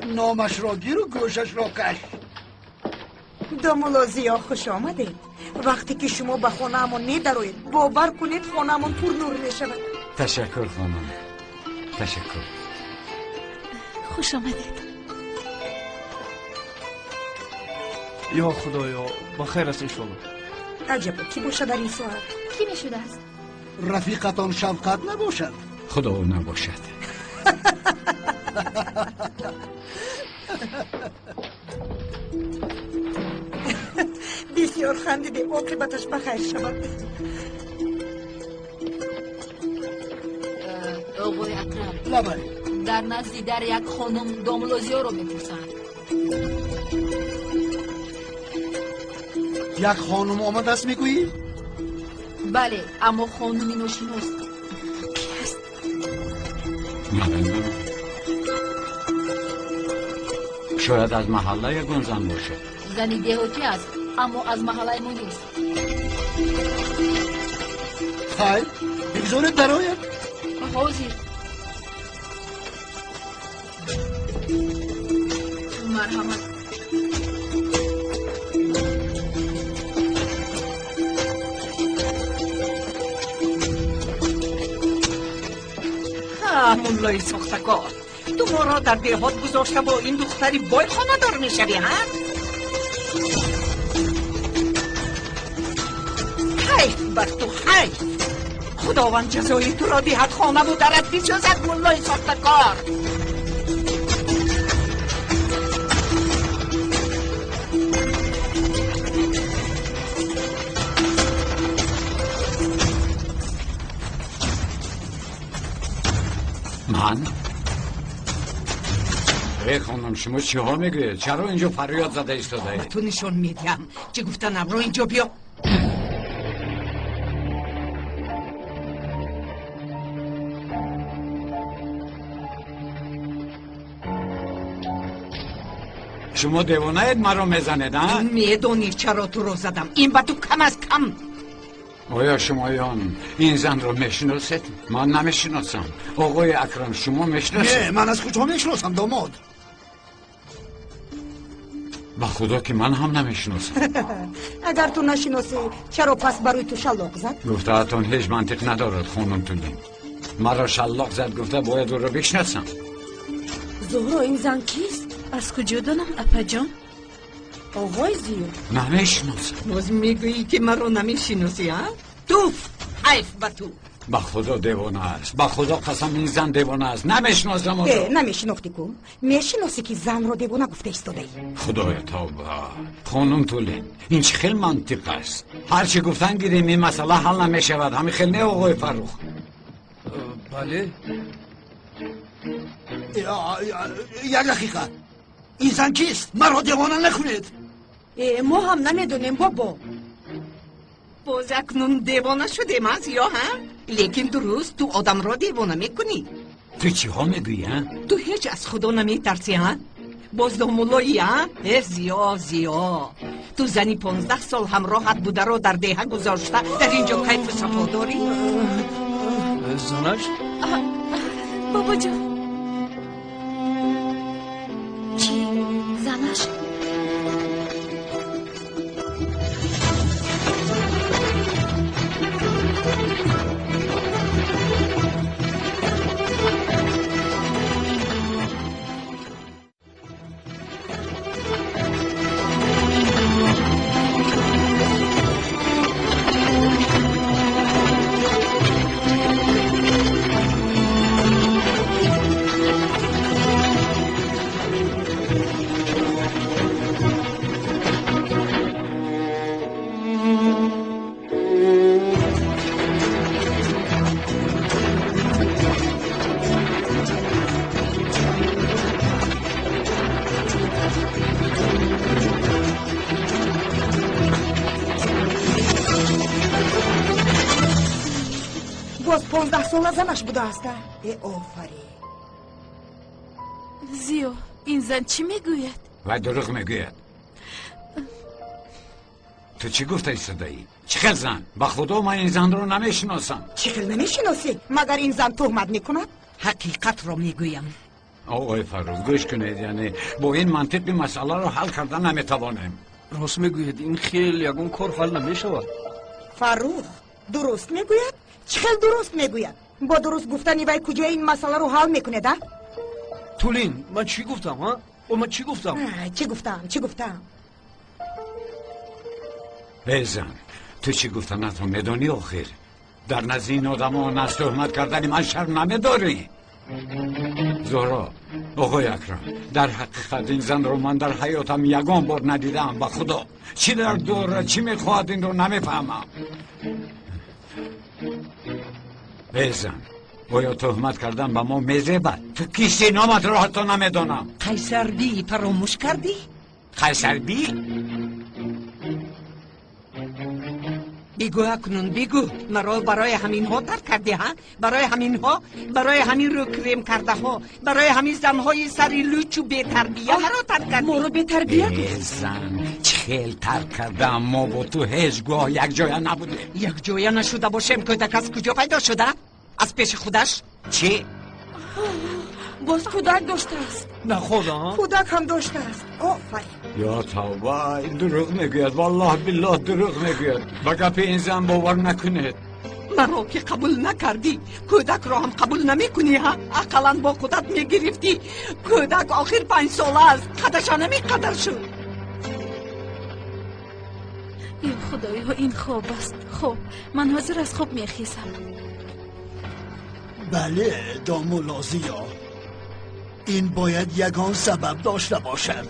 نامش را گیر و گوشش را کش. دامولا زیا خوش آمدید. وقتی که شما به خانه‌مون می‌دروید باور کنید خانه‌مون پر نور می‌شود. تشکر خانم، تشکر. خوش آمدید. یا خدایا بخیر است انشالله. عجبا کی باشه در این ساعت؟ کی میشده است؟ رفیقتان شفقت نباشد؟ خدا او نباشد. بسیار خندیده، عاقبتش بخیر شود. آقای اکرم لبایی در نزدی در یک خانم داملوزیو رو میپرسند. یک خانم آمد است میگویی؟ بله اما خانمی ناشناس. کی است؟ نمیدونم. شاید از محله یگان زن باشه. زنی دهاتی است اما از محله ما نیست. خیر بگذارید درآید. حاضر. مرحمت. مولای ساختکار، تو ما را در دهات گذاشته با این دختری بای خانه دار میشوی ها؟ حیف بر تو، حیف. خداوند جزای تو را دهد خانه و درت بیچوزد مولای ساختکار. من؟ ای خانم شما چی ها میگوید؟ چرا اینجا فریاد زده ایستاده؟ تو نشون میدیم چه گفتنم رو اینجا بیا. شما دیوانه اید مرا میزنید ها؟ میدونی چرا تو رو زدم؟ این با تو کم از کم. آیا شمایان این زن را میشناسید؟ من نمیشناسم. آقای اکرم شما میشناسید؟ نه من از کجا میشناسم داماد؟ با خدا که من هم نمیشناسم. اگر تو نشناسی چرا پس برای تو شلاق زد؟ گفته اتون هیچ منطق ندارد خانم تولین. مرا شلاق زد گفته باید او را بشناسم. زهرا این زن کیست؟ از کجا دانم اپا جان؟ آقای زیو. نمیشناسم. باز میگویی که من رو نمیشناسی ها؟ توف، حیف با تو. با خدا دیوانه است. با خدا قسم این زن دیوانه است. نمیشناسم او را. نمیشناختی کو؟ میشناسی که زن رو دیوانه گفته ایستاده ای. خدایا توبه. خانم تولین این چه خیلی منطق است. هرچی گفتن گیریم این مسئله حل نمیشود. همین خیلی نه آقای فرخ. بله یک دقیقه این زن کیست؟ مرا دیوانه نکنید. ما هم نمیدونیم بابا. باز اکنون دیوانه شدیم از یا ها؟ لیکن درست تو آدم را دیوانه میکنی. تو چی ها میگویی ها؟ تو هیچ از خدا نمیترسی ها؟ باز دامولایی ها؟ زیا تو زنی 15 سال همراهت بوده را در دیه گذاشته در اینجا کیف صفا داری؟ زنش؟ بابا جان چی؟ زنش؟ باز 15 سال زنش بوده است. آفرین. زیو این زن چی میگوید؟ و دروغ میگوید. تو چی گفته ایستاده ای؟ چه زن؟ با خدا من این زن رو نمیشناسم. چه نمیشناسی؟ مگر این زن تهمت میکند؟ حقیقت رو میگویم. آقای فاروق گوش کنید، یعنی با این منطق این مسئله رو حل کردن نمیتوانیم. راست میگوید این خیلی یگون کار حل نمیشود. فاروق درست میگوید؟ چه خیلی درست میگوید؟ با درست گفتنی وای کجا این مسئله رو حل میکنه ده؟ تولین من چی گفتم ها؟ من چی گفتم؟ چی گفتم؟ بیزن تو چی گفتن تو میدونی آخر؟ در نزد این آدم ها از تهمت کردن من شرم نمیداری؟ زهرا، آقای اکرم، در حقیقت این زن رو من در حیاتم یگان بار ندیدم. با خدا چی در دوره چی میخواد این رو نمیفهمم. بیزن آیا تهمت کردن به ما میزبد؟ تو کسی نامت رو حتی نمیدونم. قیصر بی فراموش کردی؟ قیصر بی؟ بگو اکنون بگو، مرا برای همین ها ترک کردی ها؟ برای همین ها؟ برای همین رو کریم کرده ها؟ برای همین زنهای سری لوچ و بی تربیه مرا ترک کردی؟ ما رو بی تربیه زن چهل ترک کرده اما با تو هیچ گاه یک جایه نبوده. یک جایه نشده باشم کودک از کجا پیدا شده؟ از پیش خودش؟ چی؟ باز کودک داشته است. نه خدا ها؟ کودک هم داشته است. آفرین. یا توبه دروغ میگوید، والله بالله دروغ میگوید. به گپ این زن باور نکنید. مرا که قبول نکردی کودک را هم قبول نمی کنی ها؟ اقلا با خودت میگرفتی کودک آخر 5 ساله است، قدش نمی قدر شد. یا خدایا این خواب است. خب من حاضر از خواب میخیزم. بله دامولازیا، این باید یگان سبب داشته باشد.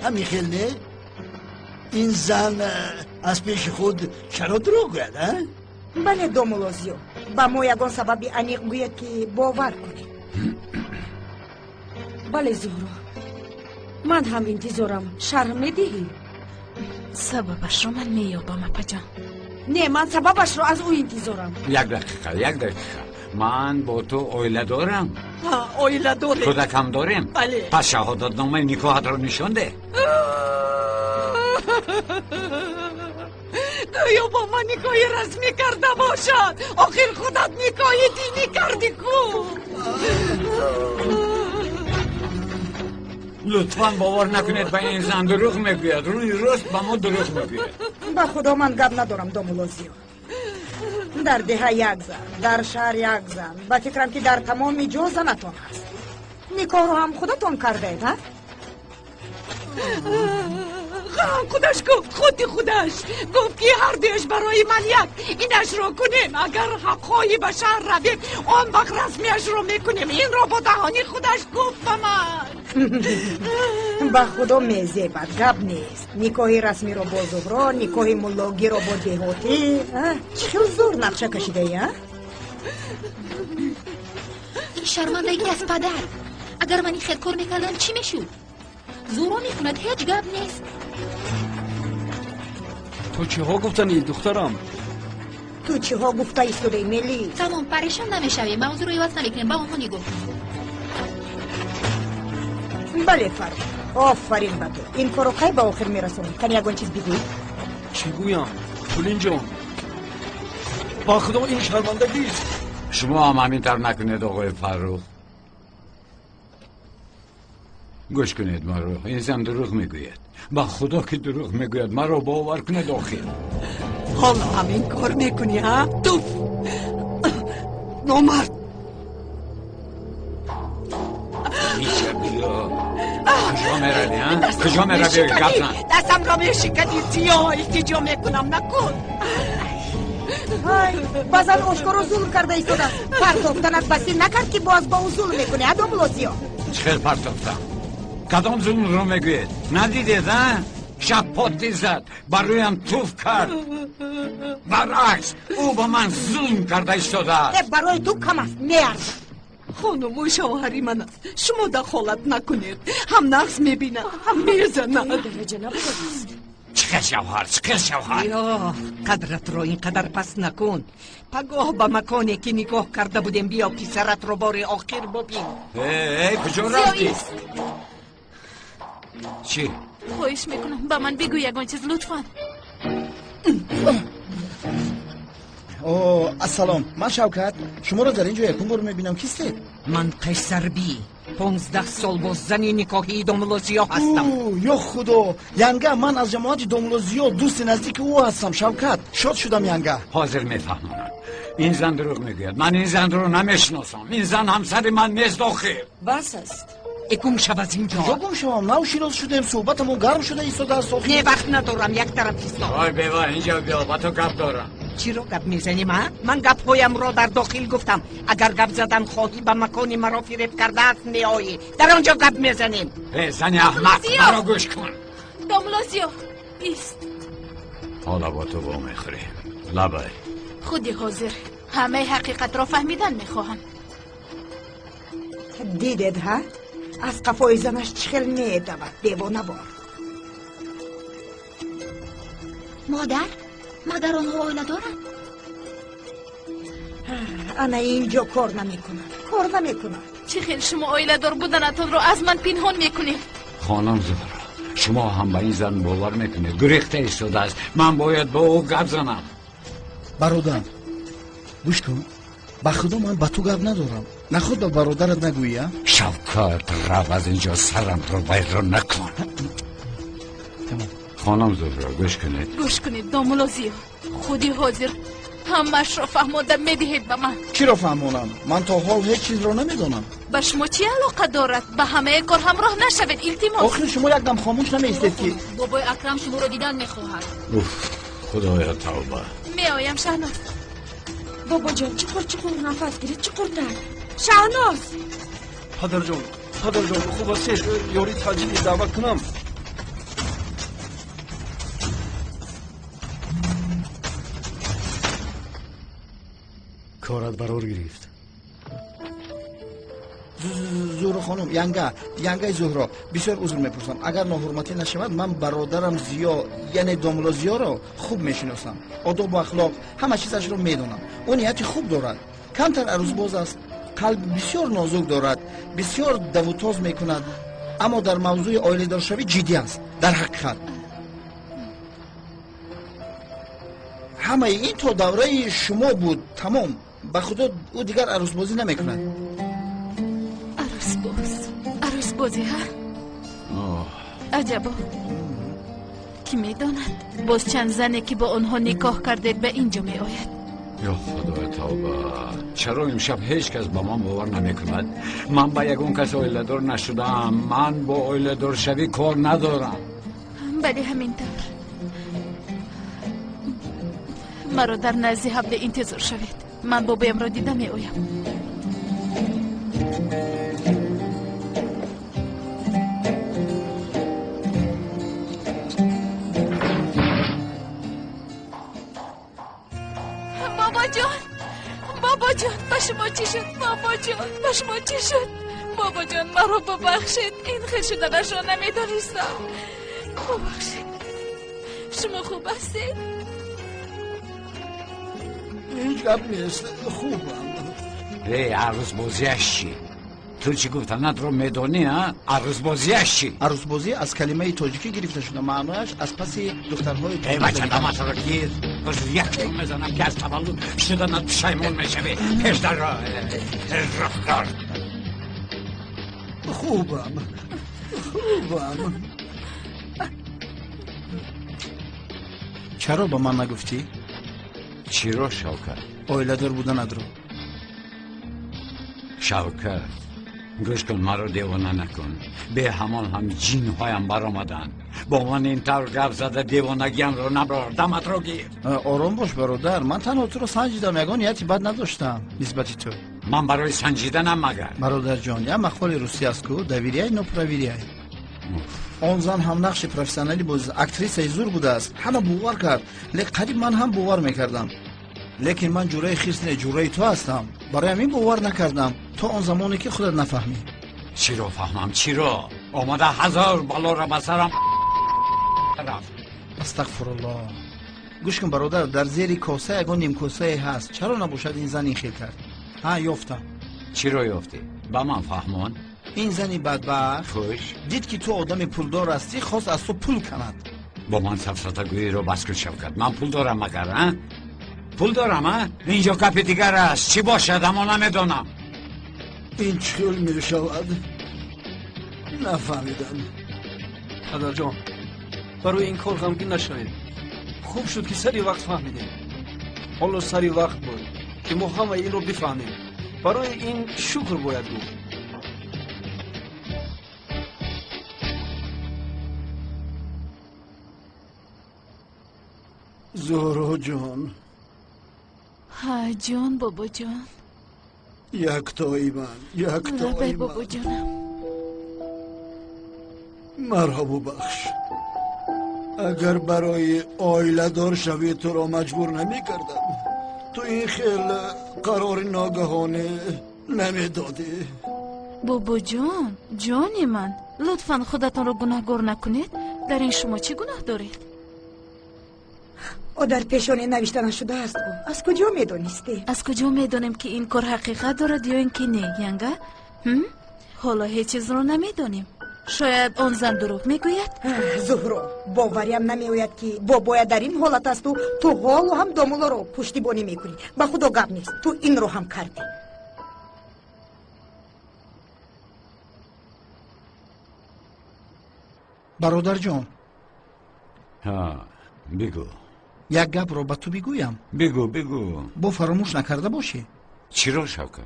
همین خیل نه؟ این زن از پیش خود چرا دروغ گوید؟ بله دومولوزیو، با ما یگان سببی انیق گوید که باور کنیم. بله زهرا، من هم انتظارم شرح میدهی؟ سببش رو من میابم اپا جان. نه من سببش رو از او انتظارم. یک دقیقه من با تو اویله دارم. اویله داری؟ کودک هم داریم. بله. پس شهادت نامه نکاحت رو نشان ده. گویا با من نکاحی رسمی کرده باشد. آخر خودت نکاحی دینی کردی کو؟ لطفاً باور نکنید به این زن دروغ میگوید. روی راست به ما دروغ میگوید. با خدا من گپ ندارم دومولوزیو. در ده یک زن، در شهر یک زن، با فکرم که در تمام جا زنتون هست. نکاح رو هم خودتون کرده اید ها؟ خودش گفت، خودش گفت که هر دوش برای من یک اینش رو کنیم. اگر حقهای بشر رویم آن وقت رسمیش رو میکنیم. این رو با دهانی خودش گفت به من. با خدا میزه بد گپ نیست. نکاح رسمی رو با زهرا، نکاح ملاگی رو با دهاتی. چه زور نقشه کشیده ای ها؟ این شرمندگی از پدر. اگر من این خیلی کار میکردم چی میشود؟ زورا میکند هیچ گپ نیست. تو چی ها گفتنی دخترم؟ تو چی ها گفته ایستوده ملی؟ تمام پریشان نمیشوی، موضوع رو عوض نمیکنیم. با ما نگو. بله فاروق، آفرین با تو. این کارو کی با آخر میرسونی؟ کنی یگون چیز بگوی؟ چی گویم؟ تولین جان با خدا این شرمندگی است. شما هم همینطور نکنید آقای فاروق. گوش کنید مرا، این زن دروغ میگوید. با خدا که دروغ میگوید، مرا باور کنید آخر. حالا همین کار میکنی ها؟ تو نامرد. میشه بیا کجا میروی ها؟ کجا میروی گپ نه؟ دستم را میشکنی سیاه التجا میکنم نکن. های بازم اشکارو ظلم کرده ایستوده. پرتافتنت بسی نکرد که باز با او ظلم میکنی دومولوزیو. چخیل پرتافتم؟ کدام ظلم رو میگوید؟ ندیدید ها؟ شب پاتی زد، برایم توف کرد. برعکس او با من ظلم کرده ایستاده. برای تو کم است میارد. خانم و شوهری من است، شما دخالت نکنید. هم نقص میبینه هم میزنه. چه شوهر یا قدرت رو اینقدر پس نکن. پگاه به مکانی که نگاه کرده بودیم بیا پسرت رو بار آخر ببین. ای کجا رفتی؟ چی؟ خواهش میکنم با من بگو یگان چیز لطفا. السلام، من شوکت. شما رو در اینجا یکون بار میبینم. کیسته؟ من قیصر بی 15 سال با زن نکاحی دوملوزیو هستم. یا خدا ینگه، من از جماعت دوملوزیو دوست نزدیک او هستم. شوکت، شاد شدم ینگه. حاضر میفهمم این زن دروغ میگوید. من این زن رو نمیشناسم. این زن همسر من نیست آخر. بس است. گم شو از اینجا. کجا گم شوم؟ نو شیراز شدیم، صحبتمون گرم شده ایستاده است. نه وقت ندارم، یک طرف ایستاد. آی بیوا اینجا بیا، با تو گپ دارم. چی رو گپ میزنی؟ من گپ هایم را در داخل گفتم. اگر گپ زدن خواهی به مکان مرا فریب کرده است میایی. در آنجا گپ میزنیم. زن احمق، مرا گوش کن. دوملوزیو ایست. حالا با تو با میخوری لبای خودی حاضر همه حقیقت را فهمیدن میخواهم. دیدید ها؟ از قفای زنش چخل میدود. دیوانه بار. مادر مگر آنها آیله دارن؟ انا اینجا کار نمیکنم. چه خیلی شما آیله دار بودنتان را از من پنهان میکنید؟ خانم زهرا، شما هم به این زن باور میکنید گریخته ایستاده است. من باید با او گپ زنم. برادر گوش کن، با خدا من با تو گپ ندارم. نخود به برادرت نگویی. شوکت، رو از اینجا، سرم رو بیرون نکن. خانم زهرا گوش کنید. دوملوزیو خودی حاضر همش را فهمانده میدهید به من. چی را فهمانم؟ من تا حال هیچ چیز را نمیدانم. به شما چی علاقه دارد؟ به همه کار همراه نشوید. التماس. آخر شما یک دم خاموش نمیستید که بابای اکرم شما را دیدن میخواهد. خدایا توبه. میآیم شهناز. بابا جان چقدر نفس گیرید، چقدر شهناز. پدر جان خوب است یاری تاجیل دعوت کنم. کارت برار گرفت. زهرا خانم، ینگه زهرا، بسیار عذر میپرسم. اگر ناحرمتی نشود، من برادرم زیا یعنی دوملوزیو را خوب میشناسم. آداب و اخلاق همه چیزش را میدانم. او نیتی خوب دارد، کمتر عروسباز است، قلب بسیار نازک دارد، بسیار دوتاز میکند، اما در موضوع عائله دار شوی جدی است. در حقیقت همه این تا دوره شما بود. تمام. به خدا او دیگر عروسبازی نمیکند. عروسبازی ها؟ عجبا. کی میداند باز چند زنی که با آنها نکاح کردید به اینجا می آید. یا خدا توبه، چرا امشب هیچ کس با من باور نمیکند؟ من با یگون کس عائله دار نشدم. من با عائله دار شوی کار ندارم. بله همینطور. مرا در نزد حبل انتظار شوید. من بابایم را دیده می آیم. بابا جان به شما چی شد؟ بابا جان مرا ببخشید. این خیلی شدنش را نمیدانستم. ببخشید. شما خوب هستید؟ هیچ گپ نیست، خوبم. عروسبازیش چی؟ تو چی گفتنت رو میدونی ها؟ عروسبازیش چی؟ عروسبازی از کلمه تاجیکی گرفته شده، معنایش از پس دخترهای ای بچه دامت رو گیر. بس یک جون میزنم که از تولد شدنت پشیمون میشوی. پیش در رفتار. خوبم. چرا با من نگفتی؟ چی رو شوکت؟ عائله دار بودنت رو. شوکت گوش کن، مرا دیوانه نکن. به همان هم جین هایم برآمدن. با من این طور گپ زده دیوانگیم رو نبرار. دمت رو گیر. آرام باش برادر، من تنها تو رو سنجیدم، یگان نیتی بد نداشتم نسبتی تو. من برای سنجیدنم مگر؟ برادر جان، یا مقال روسی است کو دویریای نوپرویریای. آن زن هم نقش پروفسیونالی بود، اکتریس زور بوده است. همه باور کرد، لیکن قریب من هم باور میکردم. لیکن من جورای خیرس نه، جورای تو هستم. برای همین باور نکردم تا آن زمانی که خودت نفهمی. چی رو فهمم؟ چی رو؟ آمده هزار بالا را بسرم رفت. استغفرالله. گوش کن برادر، در زیر کاسه یگان نیم کاسه هست. چرا نباشد این زن این خیل کرد؟ یافتم. چی رو یافتی؟ با من فهمون. این زنی بدبخت خوش دید که تو آدم پولدار هستی، خواست از تو پول کند. با من سفسطگویی رو بس کن شوکت. من پول دارم مگر ها؟ پول دارم ها؟ اینجا کپ دیگر است. چی باشد اما نمیدونم. این چخیل می شود؟ نفهمیدم. پدر جان برای این کار غمگین نشوید. خوب شد که سری وقت فهمیدیم. حالا سری وقت بود که ما همه این رو بفهمیم. برای این شکر باید گفت. زهرا جان. ها جان بابا جان. یکتایی من، یکتایی من. بابا جانم. مرحبا بخش. اگر برای آیله دار شوی تو را مجبور نمی کردم. تو این خیل قرار ناگهانه نمی دادی. بابا جان، جانی من، لطفاً خودتان را گناهگار نکنید. در این شما چی گناه دارید؟ او در پیشانی نوشته نشده است. از کجا میدونستی؟ از کجا میدونیم که این کار حقیقت دارد یا اینکه نه ینگه؟ حالا هیچ چیز رو نمیدونیم. شاید آن زن دروغ میگوید. زهرو باوریم نمیآید که بابایا در این حالت است و تو حالو هم دامولا رو پشتیبانی میکنی. به خدا گپ نیست. تو این رو هم کردی. برادر جان. ها بگو. یک گپ رو به تو بگویم. بگو. با فراموش نکرده باشی. چی رو شوکت؟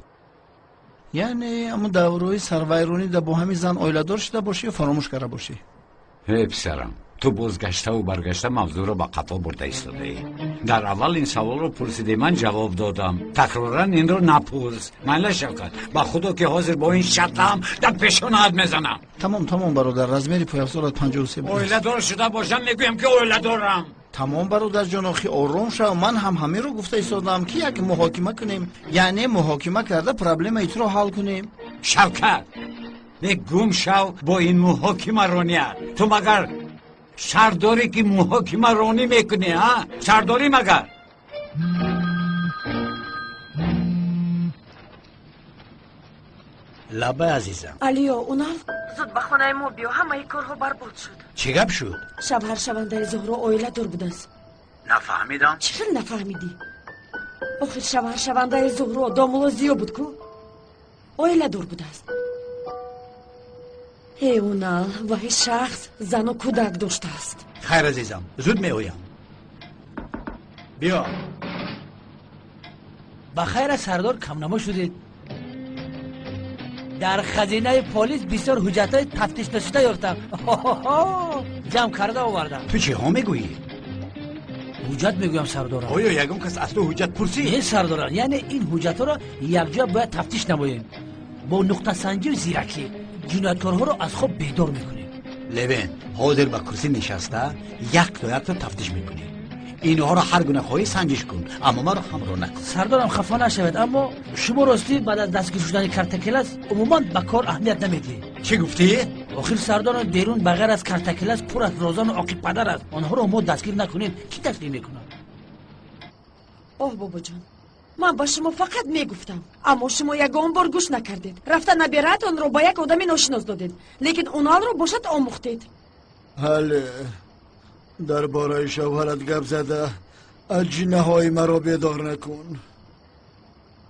یعنی اما دورای سروایرونی ده با همین زن آیله‌دار شده باشی و فراموش کرده باشی. هی پسرم، تو بازگشته و برگشته موضوع رو به قفا برده ایستاده ای. در اول این سوال رو پرسیدی، من جواب دادم. تکرارا این رو نپرس. من شوکت با خدا که حاضر با این شرطم در پیشانت میزنم. تمام برادر، رزمیری پایافزارت 53 بود. آیله‌دار شده باشم میگویم که آیله‌دارم. تمام برادر جان، آخی آروم شو. من هم همه رو گفته ایستادم که یک محاکمه کنیم، یعنی محاکمه کرده پرابلم ایت رو حل کنیم. شوکت گم شو با این محاکمه رانیت. تو مگر سرداری که محاکمه رانی میکنی ها؟ سرداری مگر؟ لبه عزیزم. علیو اونال زود به خانه ما بیا. همه کارها برباد شد. چی گپ شد؟ شب هر شونده زهرا آیله دور بود است. نفهمیدم. چی نفهمیدی؟ آخر شب هر شونده زهرا دامولا زیو بود کو آیله دور بود است. ای اونال و هی شخص زن و کودک داشته است. خیر عزیزم، زود می آیم. بیا. بخیر سردار کمنما شدید. در خزینه پلیس بسیار حجتای تفتیش نشده یافتم. جمع کرده آوردم. تو چی ها میگویی؟ حجت میگویم سردارم. آیا یکم کس از تو حجت پرسی؟ این سردارم، یعنی این حجت ها را یک جا باید تفتیش نماییم. با نقطه سنجی و زیرکی جنایتکارها را از خواب بیدار میکنیم. لوین حاضر به کرسی نشسته یک تا یک رو تفتیش میکنی. اینها را هر گونه خواهی سنجش کن، اما ما را همراه نکن. سردارم خفا نشود، اما شما راستی بعد از دستگیر شدن کارتکلاس عموما به کار اهمیت نمیدی. چی گفتی؟ آخر سردارم دیرون بغیر از کارتکلاس پر از رازان و عاقب پدر است. آنها را ما دستگیر نکنیم کی دستگیر میکنه؟ اوه بابا جان، من با شما فقط میگفتم، اما شما یگان بار گوش نکردید. رفتن نبیرت آن رو با یک آدمی ناشناس دادید، لیکن اونال رو باشد آموختید. بله، درباره شوهرت گپ زده از جنه های مرا بیدار نکن.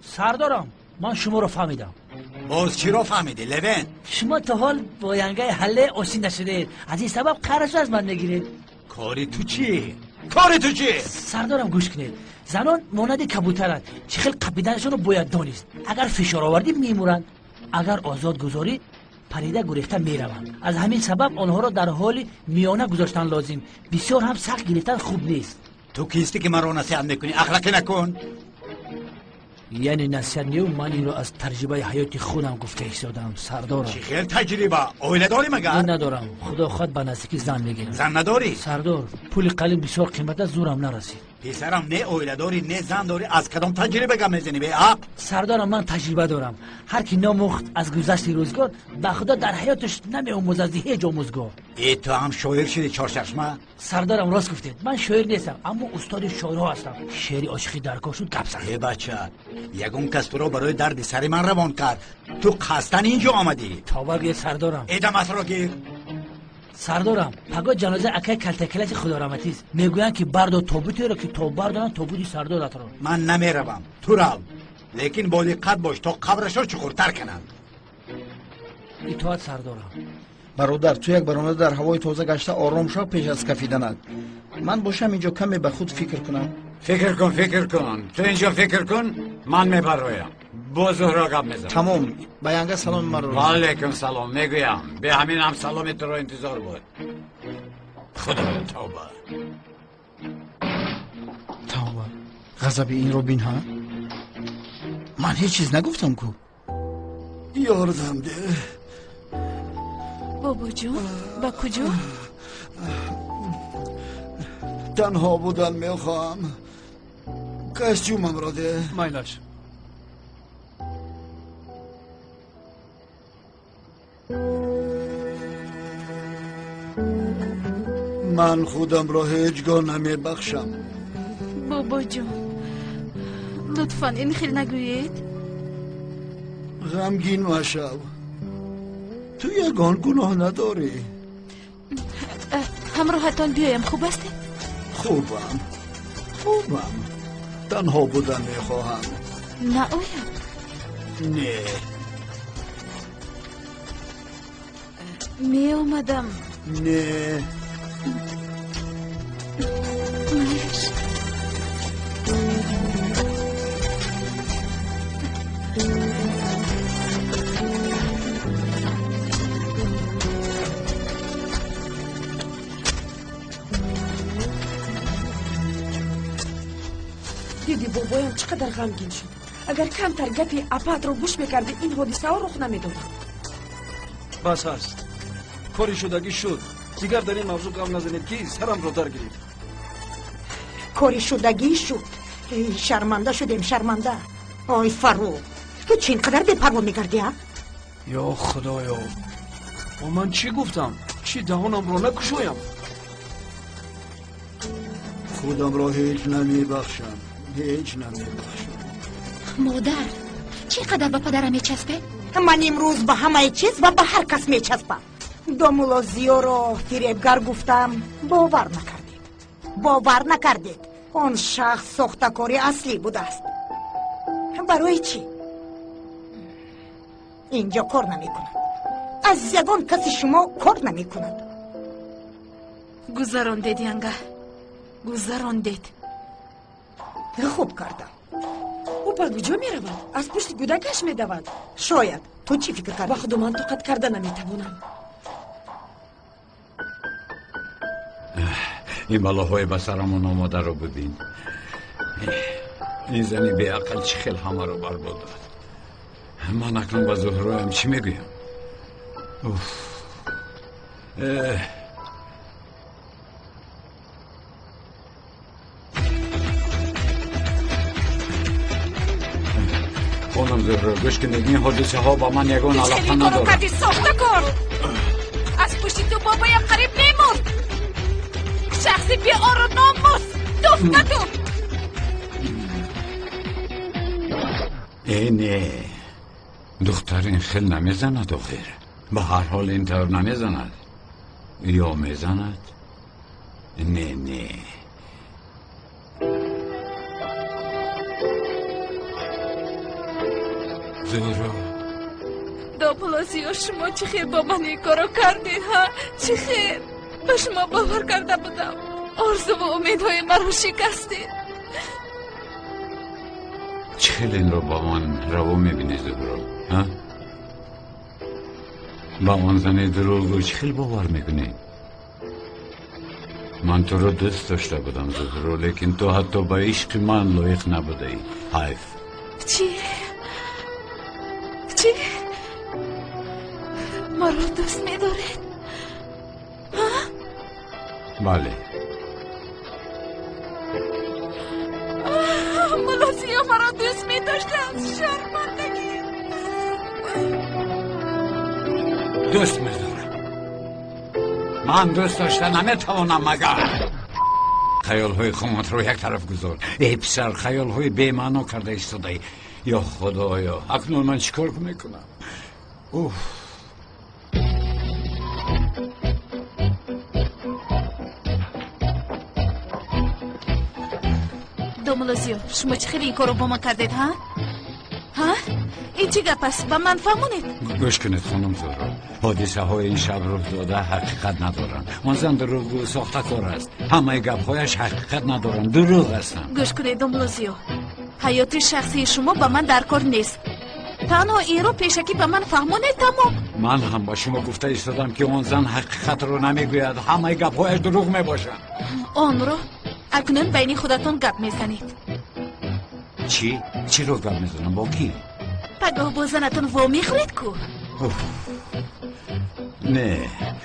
سردارم من شما رو فهمیدم. باز چی رو فهمیدی لوین؟ شما تا حال با ینگه حله آشنا نشدید، از این سبب قرض از من میگیرید. کاری تو چی؟ کاری تو چی؟ سردارم گوش کنید، زنان مانند کبوترند، چه خیلی قپیدنشون رو باید دانست. اگر فشار آوردی میمورند، اگر آزاد گذاری پریده گریخته میروند. از همین سبب آنها را در حال میانه گذاشتن لازم. بسیار هم سخت گرفتن خوب نیست. تو کیستی که من رو نصیحت میکنی؟ اخلاقی نکن. یعنی نصیحت نیو، من این رو از تجربه حیاتی خودم گفته ایستادم سردارم. چی خیلی تجربه؟ اویله داری مگر؟ من ندارم، خدا خود به نزدیکی زن میگیرم. زن نداری؟ سردار پول قلیل بسیار قیمت است، زورم نرسید. پسرم نه اویله داری نه زن داری، از کدام تجربه گم میزنی به حق؟ سردارم من تجربه دارم. هر کی نامخت از گذشت روزگار به خدا در حیاتش نمیآموزد از هیچ آموزگار. ای تو هم شاعر شدی چهارچشمه؟ سردارم راست گفتید، من شاعر نیستم اما استاد شاعرها هستم. شعر عاشقی در کار شد گپ زد. ای بچه، یگون کس تو رو برای درد سر من روان کرد، تو قصدن اینجا آمدی؟ تاوگی سردارم. ادامت رو گیر. سردارم پگاه جنازه اکای کلتکلش خدا رحمتی است. میگویند که بردا تابوتی را که تو بردارن تابوتی سردارت را. من نمیروم، تو رو، لیکن با دقت باش تا قبرش رو چخورتر کنن. اطاعت سردارم. برادر تو یک برنامه در هوای تازه گشته آرام شو پیش از کفیدنت. من باشم اینجا کمی به خود فکر کنم. فکر کن تو اینجا فکر کن، من میبرایم. با زهرا گپ میزنم. تمام. به ینگه سلام من رو. علیکم سلام میگویم. به همین هم سلام تو رو انتظار بود. خدا توبه. غضب این رو بین ها. من هیچ چیز نگفتم کو. یاردم ده. بابا جون با کجا؟ تنها بودن میخواهم. کس جومم را ده. مایلش من خودم را هیچگاه نمیبخشم. بابا جون لطفاً این خیلی نگویید. غمگین مشو. تو یگان گناه نداری. همراهتان بیایم خوب است؟ خوبم. تنها بودن میخواهم. نه اویم. نه. می آمدم. نه. مایش. دیدی بابایم چقدر غمگین شد. اگر کمتر گپی اپات رو گوش میکردی این حادثه ها رخ نمیداد. بس هست. کاری شدگی شد. دیگر در این موضوع گام نزنید که سرم رو درگیرید. کاری شدگی شد. شرمنده شدیم شرمنده. آی فرو تو چین قدر بی پروا میگردی ها؟ یا خدایا با من چی گفتم؟ چی دهانم رو نکشویم؟ خودم را هیچ نمیبخشم. مادر چقدر به پدرم میچسبه؟ من امروز به همه چیز و به هر کس میچسبم. دومولا زیو رو فریبگر گفتم باور نکردید. اون شخص ساختکاری اصلی بوده است. برای چی؟ اینجا کار نمیکند. از یگان کسی شما کار نمیکند. گذراندید ینگه. گذراندید. خوب کردم. او به کجا میرود؟ از پشت کودکش میدود. شاید. تو چی فکر کردی؟ با خود من طاقت کرده نمیتوانم. این بلاهای به سرمون آماده رو ببین. این زنی به عقل چی خیل همه رو برباد داد. من اکنون با زهرایم چی میگویم؟ خانم زهرا گوش کنید، این حادثه ها با من یگان علاقه نداره. کارو کردی ساخته کن. از پشت تو بابایم قریب میمرد. شخصی بی آر و ناموس دفته تو. نه دختر این خیل نمیزند آخر. به هر حال این طور نمیزند. یا میزند؟ نه زهرا دوپلاسیو شما چی خیر با من این کارو کردین ها؟ چی خیر؟ به شما باور کرده بودم. آرزو و امیدهای من رو شکستین. چه خیلی این رو با من روا میبینی زهرا؟ با من زنی دروغ چه خیلی باور میکنی؟ من تو رو دوست داشته بودم زهرا، لیکن تو حتی با عشق من لایق نبوده ای. حیف. چی؟ ما رو دوست میدارید؟ بله. ملاسیا مرا دوست میداشته از شرمندگی. دوست میدارم. من دوست داشته نمیتوانم مگر. خیال های خودت رو یک طرف گذار. ای پسر خیال های بی معنا کرده ایستاده. یا خدایا اکنون من چیکار میکنم؟ دوملاسیو شما چه خیلی این کارو با من کردید ها؟ ها؟ این چی گپ است؟ به من فهمونید؟ گوش کنید خانم زهرا، حادثه های این شب رخ داده حقیقت ندارن. اون زن دروغگو ساخته کار است. همه گپ هایش حقیقت ندارن، دروغ هستن. گوش کنید دملوزیو، حیات شخصی شما به من در کار نیست. تنها این رو پیشکی به من فهمونید تمام. من هم با شما گفته ایستادم که اون زن حقیقت رو نمیگوید، همه گپ هایش دروغ میباشن. آن رو اکنون بین خودتون گپ میزنید. چی رو گپ میزنم؟ با کی؟ پگاه با زنتون و میخورید کو؟ نه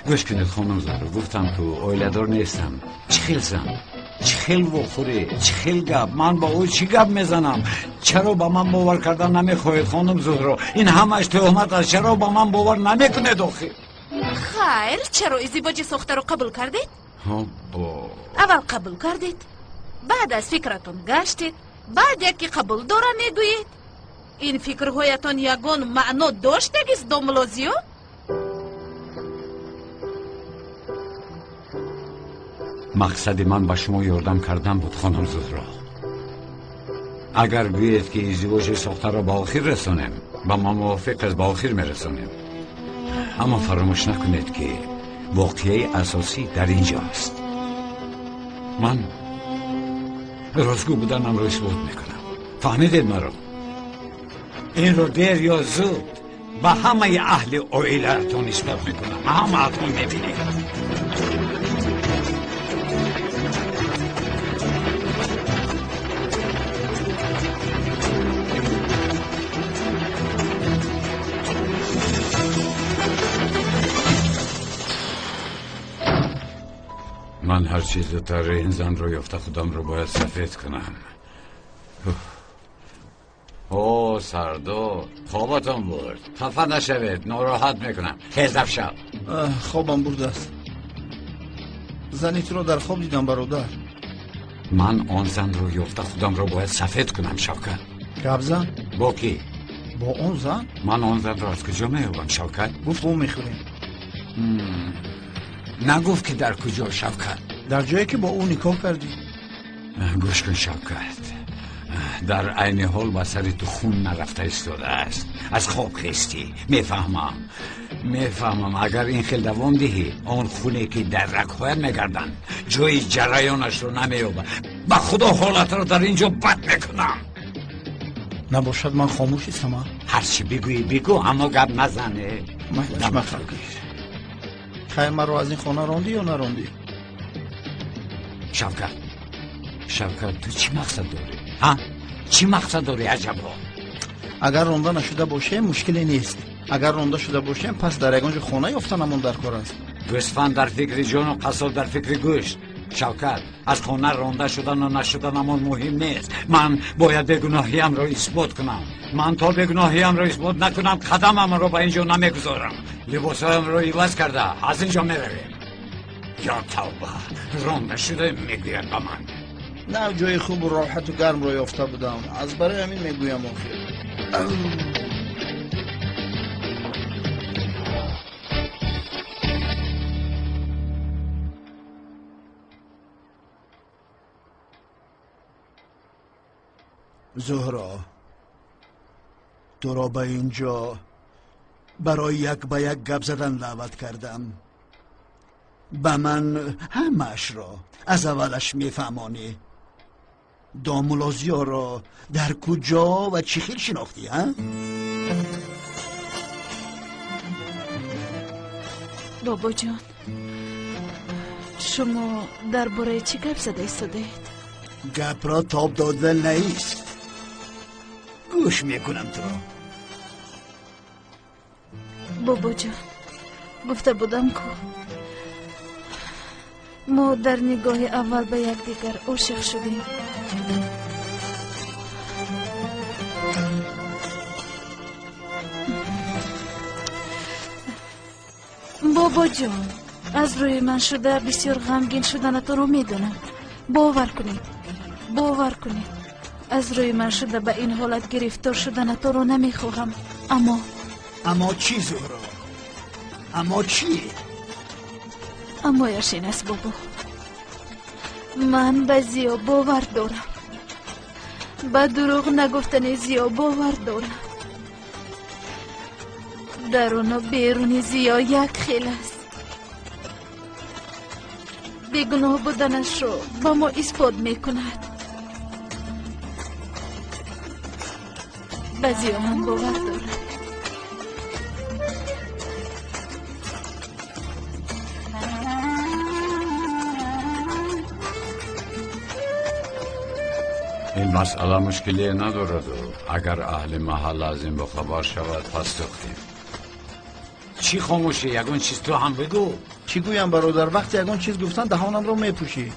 گوش کنید خانم زهرا، گفتم که اویلدار نیستم. چی خیل زن؟ چی خیل بخوری؟ چی خیل گپ؟ من با او چی گپ میزنم؟ چرا با من باور کردن نمیخواهید خانم زهرا؟ این همش تهمت است. چرا با من باور نمیکنید آخه؟ خیر، چرا ازدواج ساخته رو قبول کردید؟ اول قبول کردید، بعد از فکرتون گشتید، بعد یکی قبول داره میگویید. این فکرهایتان یگان معنا داشتگیست داملازیو؟ مقصد من به شما یاردم کردن بود خانم زهرا. اگر گویید که ازدواج ساخته را به آخر رسانیم، با ما موافق از به آخر میرسانیم، اما فراموش نکنید که واقعه اساسی در اینجا است. من راستگو بودنم را اثبات میکنم. فهمیدید مرا؟ این رو دیر یا زود به همه اهل اویلتون اثبات میکنم. همه اتون میبینید. من هر چیز زودتر این زن رو یافته خودم رو باید سفید کنم. سردو خوابتون برد. خفه نشوید، ناراحت میکنم. خیزف شب. خوابم برد است. زنی تو رو در خواب دیدم برادر. من آن زن رو یافته خودم رو باید سفید کنم شوکت. گپ زن؟ با کی؟ با اون زن؟ من آن زن رو از کجا میابم شوکت؟ گفت اون میخوریم. نگفت که در کجا شوکت؟ در جایی که با اون نکاح کردی. گوش کن شوکت، در عین حال با سر تو خون نرفته ایستاده است. از خواب خستی. میفهمم اگر این خیل دوام دهی آن خونه که در رگ‌هایت میگردن جای جریانش رو نمیابه. به خدا حالت رو در اینجا بد میکنم. نباشد من خاموش ایستم. هرچی بگویی بگو، اما گپ نزنه. من خیر من رو از این خانه راندی یا نراندی؟ شوکت تو چی مقصد داری؟ ها؟ چی مقصد داری عجبا؟ اگر رانده نشده باشه مشکلی نیست. اگر رانده شده باشه پس در یگانج خانه یافتنمون در کار است. گوسفند در فکر جان و قصاب در فکر گوشت. شوکت، از خانه رانده شدن و نشدنمون مهم نیست. من باید بیگناهیم را اثبات کنم. من تا بیگناهیم را اثبات نکنم قدمم را به اینجا نمیگذارم. لباسایم را عوض کرده از اینجا میرویم. یا توبه، رانده شده میگوید به من. نه جای خوب و راحت و گرم را یافته بودم، از برای همین میگویم آخر. زهرا، تو را به اینجا برای یک به یک گپ زدن دعوت کردم. به من همش را از اولش میفهمانی. داملازیا را در کجا و چی خیل شناختی ها؟ بابا جان، شما درباره چی گپ زده ایستادید؟ گپ را تاب دادن نیست. گوش میکنم تو را. بابا جان، گفته بودم که ما در نگاه اول به یکدیگر عاشق شدیم. بابا جان، از روی من شده بسیار غمگین شدن تو رو میدونم. باور کنید از روی من شده به این حالت گرفتار شدن تو رو نمیخواهم. اما چی زهرا؟ اما چی؟ اما یشین است بابا. من به زیا باور دارم. با دروغ نگفتن زیا باور دارم. درون و بیرون زیا یک خیل است. بیگناه بودنش رو با ما اثبات میکند. به زیا من باور دارم. این مسئله مشکلی ندارد و اگر اهل محل از این بخبر شود پس دختیم. چی خاموشی؟ یگون چیز تو هم بگو. چی گویم برادر؟ وقتی یگون چیز گفتن دهانم رو میپوشی.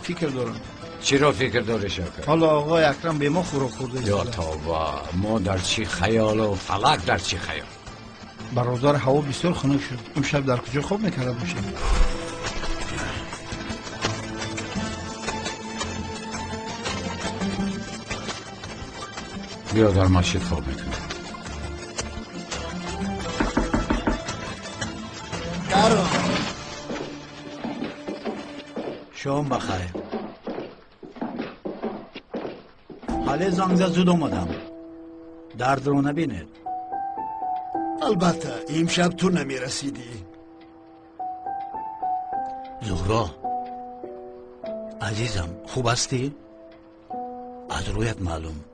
فکر دارم. چی را فکر داری شکر؟ حالا آقای اکرم به ما خورو خورده. یا توبه، ما در چی خیال و فلک در چی خیال. برادر هوا بسیار خنک شد. امشب در کجا خواب میکرده باشه؟ بیا در مسجد خواب میکنه. درو شام بخیر. حالا زنگ زود اومدم. درد رو نبینید. البته امشب تو نمیرسیدی. زهرا عزیزم خوب هستی؟ از رویت معلوم.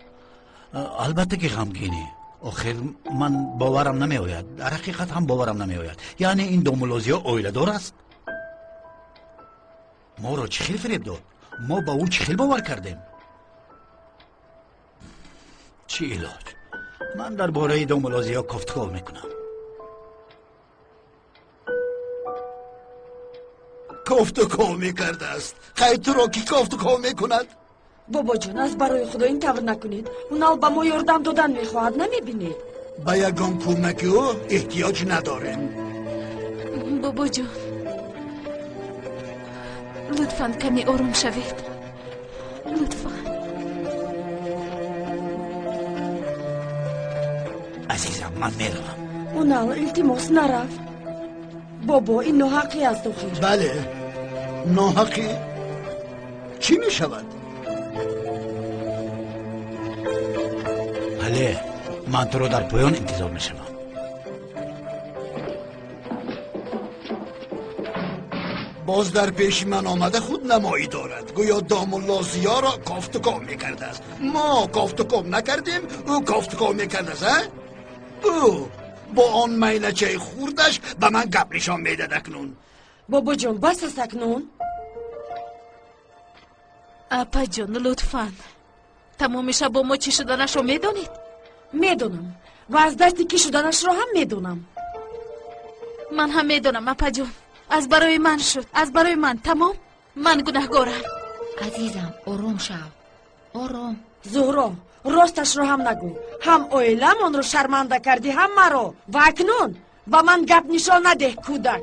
البته که غمگینی. آخر من باورم نمی آید. در حقیقت هم باورم نمی آید. یعنی این دومولوزی ها اویله دار است. ما رو چخیل فریب داد. ما با او چخیل باور کردیم. چی علاج؟ من در باره دومولوزی ها گفتگو میکنم. گفتگو میکرده است. خیلی تو رو کی گفتگو میکند؟ بابا جون از برای خدا این طور نکنید. اون با ما یاردم دادن میخواهد نمیبینید؟ با یگان کمک او احتیاج نداریم. بابا جون لطفاً کمی آروم شوید. لطفاً. عزیزم من میروم. اونال التماس نرفت. بابا این ناحقی است آخر. بله ناحقی. چی میشود؟ بله من تو رو در پایان انتظار میشم. باز در پیش من آمده خود نمایی دارد. گویا دامولازیا را گفتگو میکرده است. ما گفتگو نکردیم او گفتگو میکرده است. او با آن میلچه خوردش به من گپ نشان میداد اکنون. بابا جون بس است اکنون. اپا جون لطفاً تمام شب با ما چی شدنش رو میدونید؟ میدونم و از دستی کی شدنش رو هم میدونم. من هم میدونم اپا جون. از برای من شد. از برای من تمام. من گناهگارم. عزیزم آروم شو. آروم. زهرا راستش رو هم نگو. هم اویلم اون رو شرمنده کردی هم مرا. و اکنون با من گپ نشان نده کودک.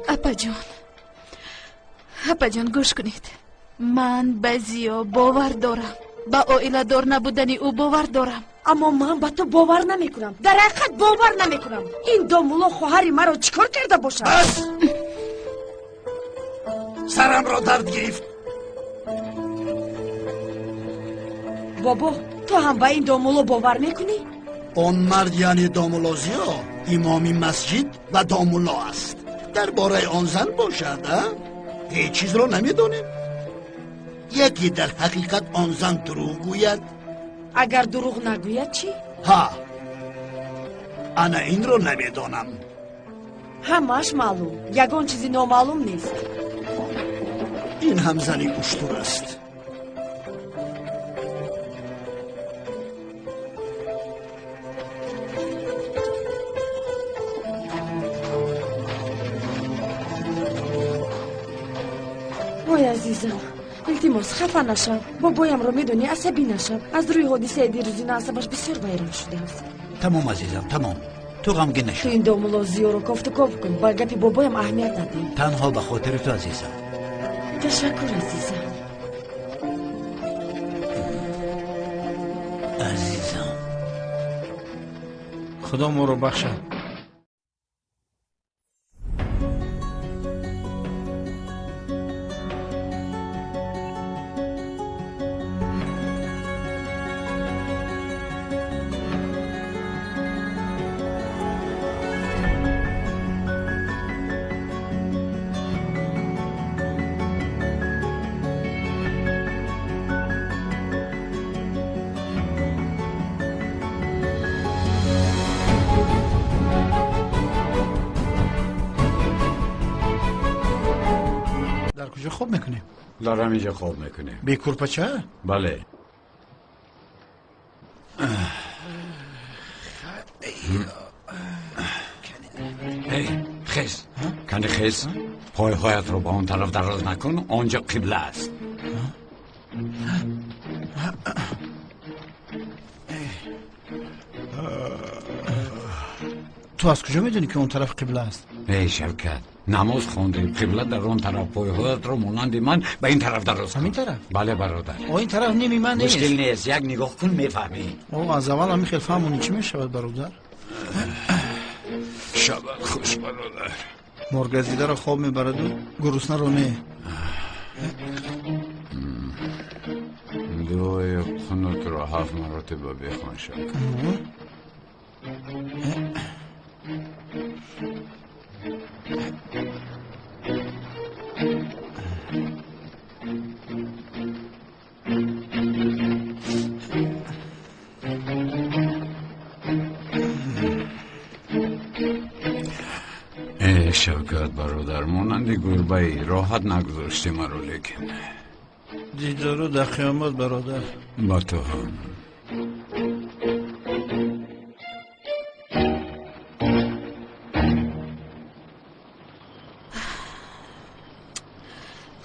اپا جون گوش کنید. من به زیا باور دارم. با اویلا دار نبودنی او باور دارم. اما من با تو باور نمی کنم. در حقیقت باور نمی کنم. این دومولو خواهری مرا چیکار کرده باشد؟ بس سرم را درد گرفت. بابا تو هم با این دومولو باور میکنی؟ آن مرد یعنی دامولازیا امام مسجد و دامولا است. درباره آن زن باشد هیچ چیز را نمیدانیم. یکی در حقیقت آن زن دروغ گوید. اگر دروغ نگوید چی؟ ها انا این را نمیدانم. همش معلوم. یگان چیزی نامعلوم نیست. این هم زنی اشتر است. وای عزیزم التماس خفه نشو. بابایم رو میدونی عصبی نشو. از روی حادثه دیروزی عصبش بسیار ویران شده است. تمام عزیزم تمام. تو غمگین نشو. تو این دومولازیا رو گفتگو کن. با گپی بابایم اهمیت ندیم. تنها به خاطر تو عزیزم. تشکر عزیزم. عزیزم خدا ما رو بخشد. کجا خواب میکنیم؟ دارم اینجا خواب میکنیم. بی کورپچه؟ بله. خیز کنی خیز پای هایت رو با اون طرف دراز نکن، آنجا قبله است. تو از کجا میدونی که اون طرف قبله است؟ ای شوکت، نماز خوندیم، قبله در اون طرف، پای هایت رو مانند من به این طرف دراز کن. همین طرف؟ بله برادر. این طرف نیمی من نیست. مشکل نیست، یک نگاه کن میفهمی. از اول همین خیلی فهمونی چی میشود برادر؟ شبت خوش برادر. مرگزیده را خواب میبرد و گرسنه رو نه. دعای قنوت را 7 مرتبه بخوان شد. ای شوکت برادر، مانند گربه ای راحت نگذاشتی مرا، لیکن دیدارو در قیامت برادر. با تو هم.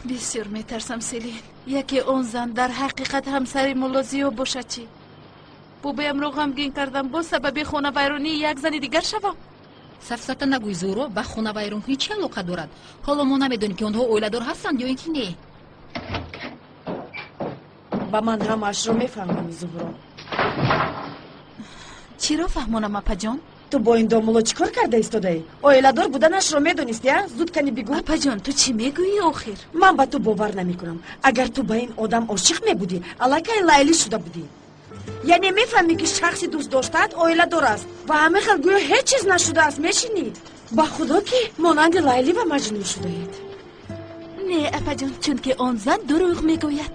بسیار میترسم سیلین، یکی اون زن در حقیقت همسر مولازیو باشه چی؟ بوبایم رو غمگین کردم با سبب خونه ویرانی یک زن دیگر شوم. сафсата нагӯй зӯро ба хонавайронҳои чӣ алоқа дорад? ҳоло мо намедонем ки онҳо оиладор ҳастанд ё ин ки не. ба ман ҳамаашро мефаҳмам зуҳро. чиро фаҳмонам апаҷон? ту бо ин домуло чӣ кор карда истодаӣ? оиладор буданашро медонистӣ? зуд кани бигӯ. апаҷон, ту чӣ мегӯӣ охир? ман ба ту бовар намекунам. агар ту ба ин одам ошиқ мебудӣ, аллакай лайли шуда будӣ. яъне мефаҳмӣ ки шахси дӯст доштаат оиладор аст ва ҳама хел гӯё ҳеҷ чиз нашудааст. мешинӣ? ба худо ки монанди лайли ва маҷнун шудаед. не апаҷон, чунки он зан дурӯғ мегӯяд.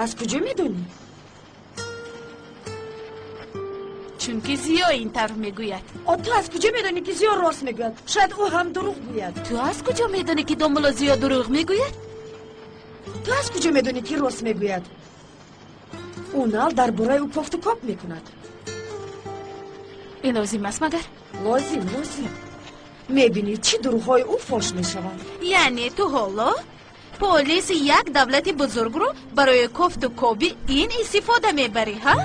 аз куҷо медонӣ? чунки зиё ин тавр мегӯяд. ту аз куҷо медонӣ ки зиё рост мегӯяд? шояд ӯ ҳам дурӯғ гӯяд. ту аз куҷо медонӣ ки домуло зиё дурӯғ мегӯяд? ту аз куҷо медонӣ ки рост мегӯяд? ӯ нал дар бораи ӯ кофту коп мекунад. ин лозим аст магар? лозим. мебинӣ чӣ дурӯғҳои ӯ фош мешаванд. яъне ту ҳоло полиси як давлати бузургро барои кофту коби ин истифода мебарӣ, ҳа?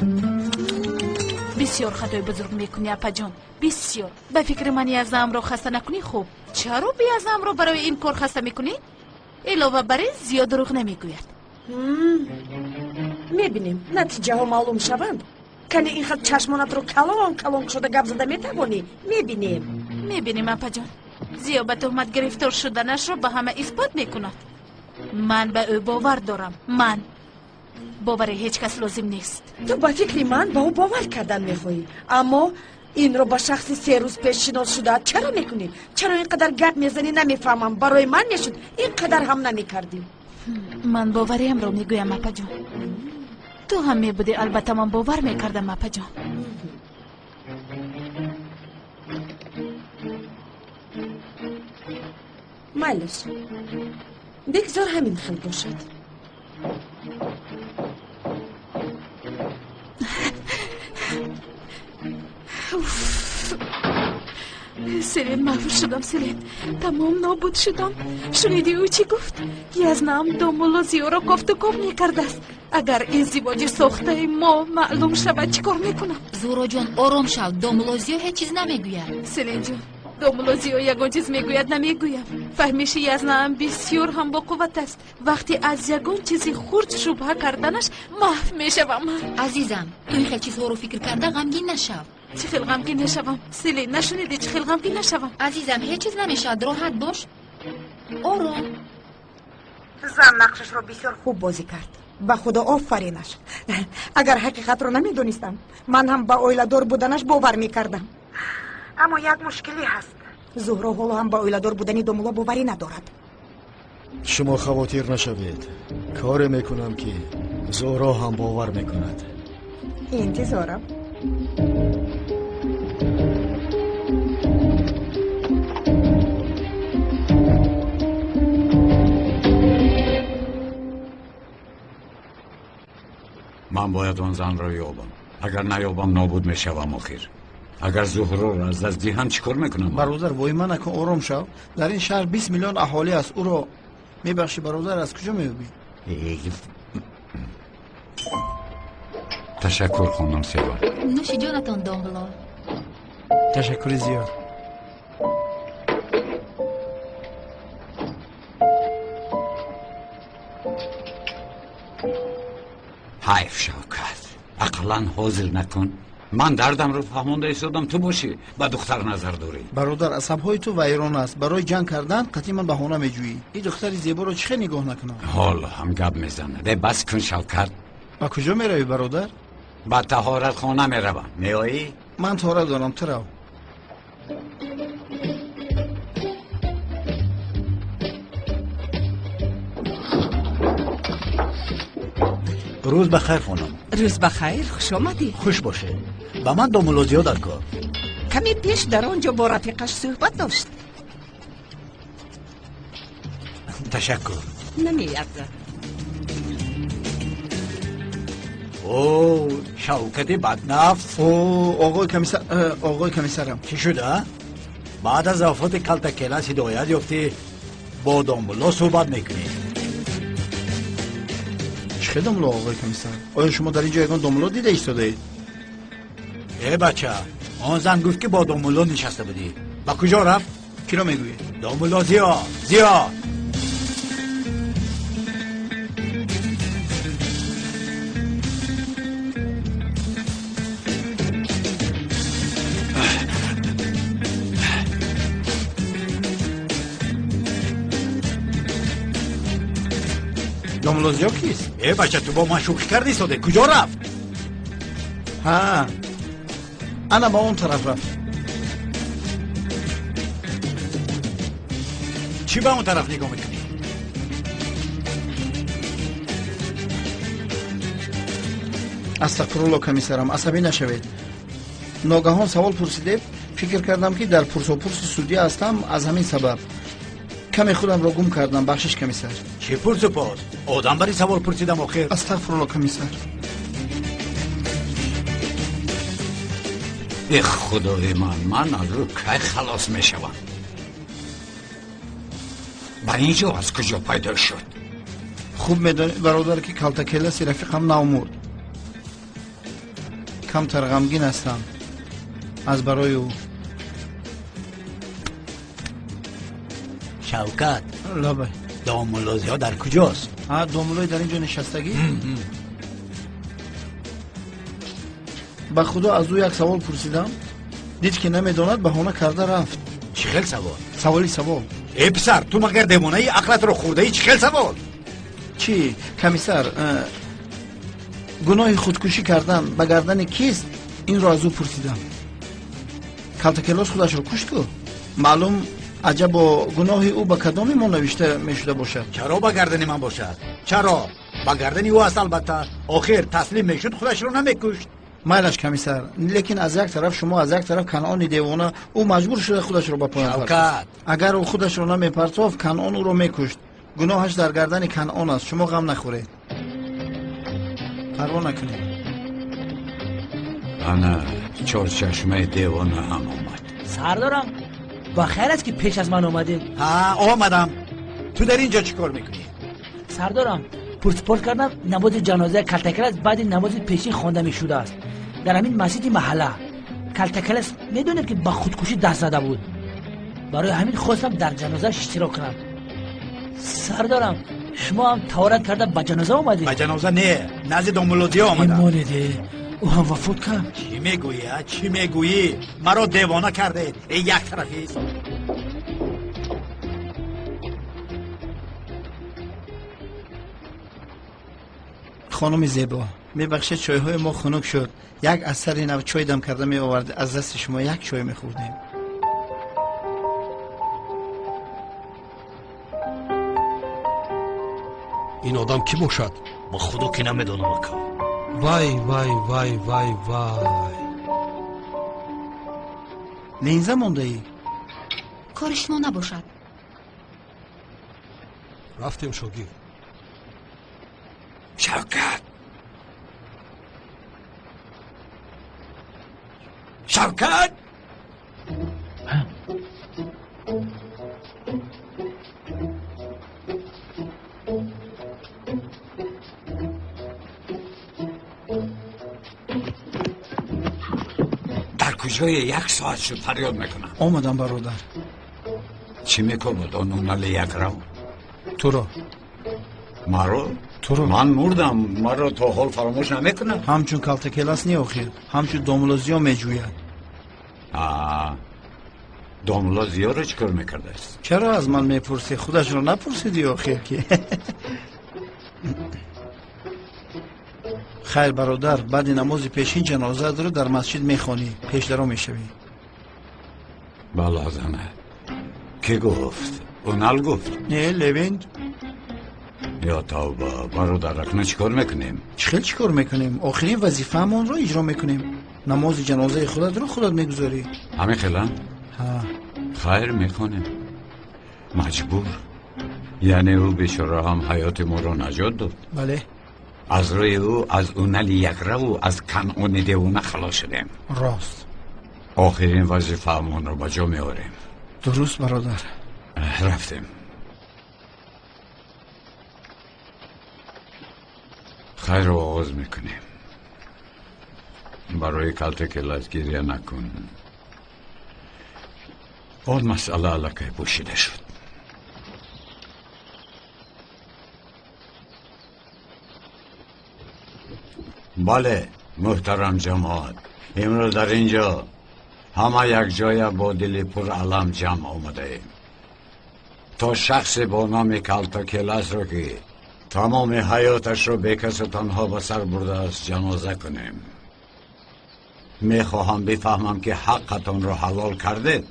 бисёр хатои бузург мекунӣ апаҷон, бисёр. ба фикри ман язамро хаста накунӣ. хуб, чаро биязамро барои ин кор хаста мекунӣ? илова бар ин зиё дурӯғ намегӯяд. мебинем натиҷаҳо маълум шаванд. кане ин хел чашмонатро калон шуда гап зада метавонӣ? мебинем апаҷон, зиё ба тӯҳмат гирифтор шуданашро ба ҳама исбот мекунад. ман ба ӯ бовар дорам. ман бовари ҳеҷ кас лозим нест. ту ба фикри ман ба ӯ бовар кардан мехоҳӣ, аммо инро ба шахси 3 рӯз пеш шинос шудаат чаро мекунӣ? чаро ин қадар гап мезанӣ? намефаҳмам. барои ман мешуд ин қадар ҳам намекардӣ. ман бовариамро мегӯям апаҷон. ту ҳам мебудӣ, албатта ман бовар мекардам апаҷон. майлеш, бигзор ҳамин хел бошад. селин, маъфур шудам. селин, тамом нобуд шудам. шунидӣ ӯ чӣ гуфт? язнам домуло зиёро кофту коп мекардааст. агар издивоҷи сохтаи мо маълум шавад чӣ кор мекунам? зӯроҷон, ором шав. домуло зиё ҳеҷ чиз намегӯяд. селинҷон, домуло зиё ягон чиз мегӯяд намегӯям. фаҳмиши язнаам бисёр ҳам боқувват аст. вақте аз ягон чизи хурд шубҳа карданаш маҳв мешавам. азизам, ту ин хел чизҳоро фикр карда ғамгин нашав. чӣ хел ғамгин нашавам? селин, нашунидӣ чӣ хел ғамгин нашавам? азизам, ҳеҷ чиз намешавад. роҳат бош. ором. зан нақшашро бисёр хуб бозӣ кард. ба худо офаринаш. агар ҳақиқатро намедонистам, ман ҳам ба оиладор буданаш бовар мекардам. аммо як мушкилӣ ҳаст. зуҳро ҳоло ҳам ба оиладор будани домуло боварӣ надорад. шумо хавотир нашавед. коре мекунам ки зуҳро ҳам бовар мекунад. интизорам. من باید آن زن را یابم. اگر نیابم نابود میشوم آخر. اگر زهرا را از دست دهم چیکار میکنم؟ برادر وای من نکن، آرام شو. در این شهر 20 میلیون اهالی است. او را میبخشی برادر؟ از کجا میابی؟ تشکر خانم سیوان. نوش جانتان دامبلو. تشکر زیاد. حیف شوکت، اقلا حاضر نکن. من دردم رو فهمونده ایستادم، تو باشی با دختر نظر داری. برادر عصبهای تو ویران است. برای جنگ کردن قطعی من بهانه میجویی. این دختر زیبا رو چه نگاه نکنم؟ حالا هم گپ میزنه. ده بس کن شوکت. با کجا میروی برادر؟ با طهارت خانه میروم. میایی؟ من طهارت دارم، تو رو. روز بخیر خانم. روز بخیر، خوش آمدی. خوش باشه. با من دامولوزیا در کار. کمی پیش در آنجا با رفیقش صحبت داشت. تشکر. نمیاد. اوه شوکتی بدنفس. اوه آقای کمیسرم چی شده؟ بعد از وفات کلتکیلا هدایت یافتی با دامولا صحبت میکنی. چه دامولا آقای کمیسر؟ آیا شما در اینجا یگان دامولا دیده ایستاده اید؟ ای بچه، آن زن گفت که با دامولا نشسته بودی. با کجا رفت؟ کی را میگویی؟ دامولا زیا. دامولوزیا کیست؟ ای بچه تو با من شوخی کردی ساده. کجا رفت؟ ها انا با اون طرف رفت. چی با اون طرف نگاه میکنی؟ استغفرالله کمیسرم، عصبی نشوید. ناگهان سوال پرسیده، فکر کردم که در پرس و پرس سودی هستم. از همین سبب کمی خودم را گم کردم. بخشش کمیسر. چه پرس و پرس؟ آدم بری سوال پرسیدم آخر. استغفرالله کمیسر. ای خدای من از رو که خلاص میشوم. با اینجا از کجا پیدا شد؟ خوب میدانی برادر که کلتکیلسی رفیقم نامرد. کم غمگین هستم از برای او. شوکت لابه دامولوزیا در کجاست؟ دامولوی در اینجا نشستگی؟ با خدا از او یک سوال پرسیدم، دید که نمیداند، بهانه کرده رفت. چه خیل سوال؟ سوال. ای پسر تو مگر دیوانه ای؟ عقلت رو خورده ای؟ چه خیل سوال؟ چی کمیسر؟ گناه خودکشی کردن به گردن کیست؟ این را از او پرسیدم. کلتکیلاس خودش رو کشت کو؟ معلوم عجب با گناه او به کدامی ما نوشته میشده باشد. چرا به گردن من باشد؟ چرا؟ به گردن او است البته. آخر تسلیم میشد خودش رو نمیکشت. مایلش کمیسر، لیکن از یک طرف شما، از یک طرف کنعان دیوانه، او مجبور شده خودش رو به پایان پرتافت. اگر او خودش رو نمیپرتافت کنعان او رو میکشت. گناهش در گردن کنعان است. شما غم نخورید، پروا نکنید. انا چشمه دیوانه هم آمد. سردارم با خیر است که پیش از من آمده. آمدم. تو در اینجا چی کار میکنی؟ سردارم پرسپورت کردم نماز جنازه کلتکیلاس بعد نماز پیشین خوانده می شده است در همین مسجد محله. کلتکیلاس میدونید که با خودکشی دست زده بود. برای همین خواستم در جنازه اشتراک کنم. سردارم شما هم طهارت کرده به جنازه آمدید؟ به جنازه نه، نزد دامولوزیا آمدم. ایمانیده او هم وفات کرد. چی میگویی؟ مرا دیوانه کرده. ای یک طرفی. خانم زیبا میبخشید چایهای ما خنک شد. یک اثری نو چای دم کرده می آورد. از دست شما یک چای میخوردیم. این آدم کی باشد؟ با خدا که نمیدونم اکا. وای لینزه مونده ای؟ کار شما نباشد. رفتیم شوگیر. شوکت شوکت در کجای 1 ساعت شد فریاد میکنم. آمدم برادر. چی میکنود اونال یک رو؟ تو را مرو؟ تو را من مردم. مرا تا حال فراموش نمیکنم. همچون کلت کلاس نی آخیر، همچون داملازیا میجوید. داملازیا رو چکار میکرده است؟ چرا از من میپرسی؟ خودش رو نپرسیدی آخیر که. خیر برادر، بعد نماز پیشین جنازه داره در مسجد میخوانی، پیش درو میشوی. بله زنه. کی گفت؟ اونال گفت؟ نه لویند. یا توبه برادر، اکنون چیکار میکنیم؟ چیکار میکنیم؟ آخرین وظیفه‌مون رو اجرا میکنیم. نماز جنازه خودت رو خودت میگذاری. همین خیلی؟ ها. خیر میکنیم. مجبور. یعنی او بیچاره هم حیات ما رو نجات داد. بله. از روی او از اونال یک رو از کنعون دیونه خلاص شدیم. راست. آخرین وظیفه‌مون رو به جا میاریم. درست برادر. رفتیم. خیر رو آغاز میکنیم. برای کلت کلاس گریه نکن. آن مسئله علاقه پوشیده شد. بله محترم جماعت، امروز در اینجا همه یک جای با دل پر علم جمع آمده ایم تا شخص با نام کلتا کلاس رو که تمام حیاتش رو به کس تنها به سر برده است جنازه کنیم. میخواهم بفهمم که حقتان رو حلال کرده.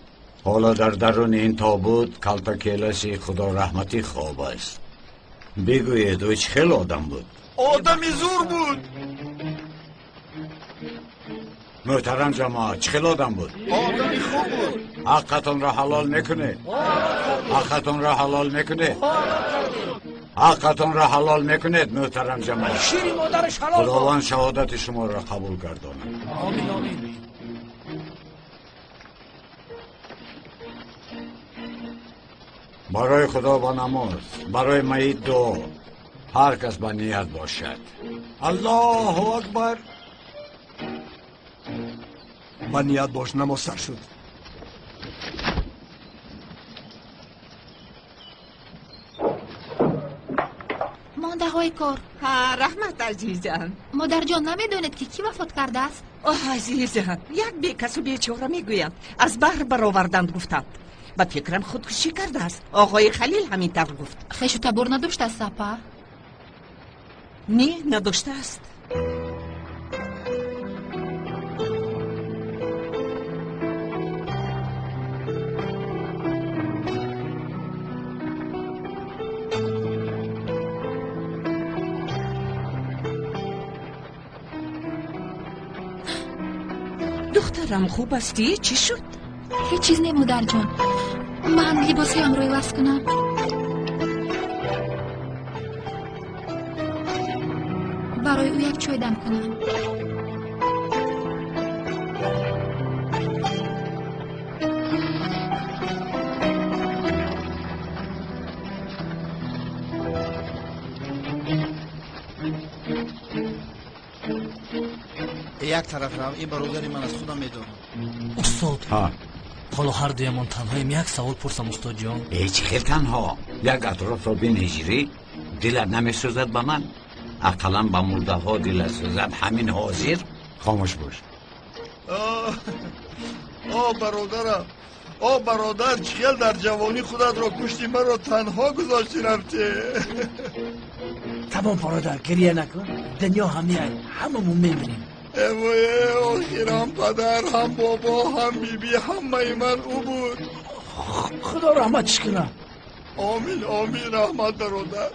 حالا در درون این تابوت کلتا کلاسی خدا رحمتی خواب است. بگوید او چه خیلی آدم بود؟ آدمی زور بود. محترم جماعت، چه خیلی آدم بود؟ آدمی خوب بود. حقتان را حلال میکنه. حقتان را حلال میکنه. حقتان را حلال میکنید محترم جماعت. شیری مادرش حلال. خداوند شهادت شما را قبول گرداند. آمین آمین. برای خدا با نماز، برای میت دعا، هر کس با نیت باشد. الله اکبر. با نیت باش، نماز سر شد. مانده های کار. رحمت عزیزم. مادر جان نمیدونید که کی وفات کرده است؟ عزیزم، یک بیکس و بیچاره میگویند از بحر برآوردند گفتند. با فکرم خودکشی کرده است. آقای خلیل همین طور گفت. خیش و تبر نداشته است سپر؟ نه نداشته است. دخترم خوب استی؟ چی شد؟ هیچ چیز نی مادر جان. من لباسی هم روی وست کنم. برای او یک چای دم کنم. یک طرف رو این برادری من از خودم میدونم. استاد حالا هر دویمان تنهاییم. یک سوال پرسم استاد جان. هیچ خیلی تنها. یک اطراف را بنجیری دلت نمیسوزد به من. اقلا به مرده ها دل سوزد. همین حاضر خاموش باش. برادرم، برادر چخیل در جوانی خودت را کشتی، من را تنها گذاشتی رفتی. تمام برادر گریه نکن. دنیا هممون میمیریم. آخر هم پدر، هم بابا، هم بیبی، همه من او بود. خدا رحمتش کنه. آمین آمین. رحمت برادر.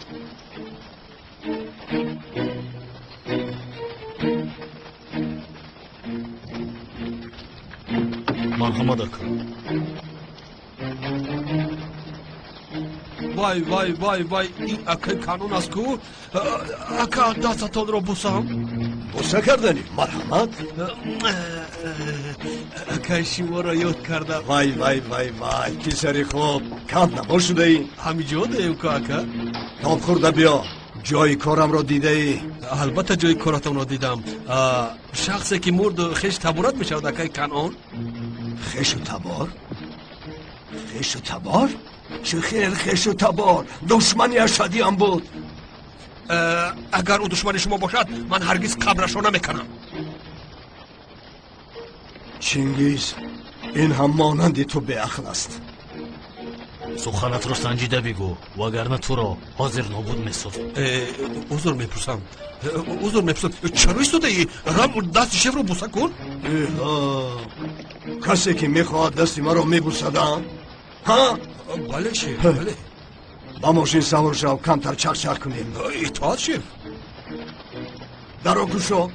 مرحمت اکرم. وای وای وای وای، این اکه کانون است کو. اکه دستتان رو بوسم. بوسه کردنی مرحمت. اکای شما را یاد کردم. وای وای وای وای پسری خوب، کم نبار شده ای؟ همینجا دیم که اکا. تاب خورده بیا، جای کارم را دیده ای؟ البته جای کارتم را دیدم. شخصی که مرد خیش تبارت می شود اکای کنعان. خیش و تبار؟ خیش و تبار؟ چه خیر خیش و تبار؟ دشمنی اشدی هم بود. اگر او دشمن شما باشد من هرگز قبرش را نمیکنم. چنگیز این هم مانند تو به عقل است. سخنت را سنجیده بگو وگرنه تو را حاضر نابود می‌سازم. عذر میپرسم. چرا ایستاده ای؟ رم دست شیف رو بوسه کن. کسی که میخواهد دستی مرا میبوسد ها؟ بله شیف بله. با ماشین سوار شو کمتر چخ کنیم. اطاعت شیف. درو گوشو.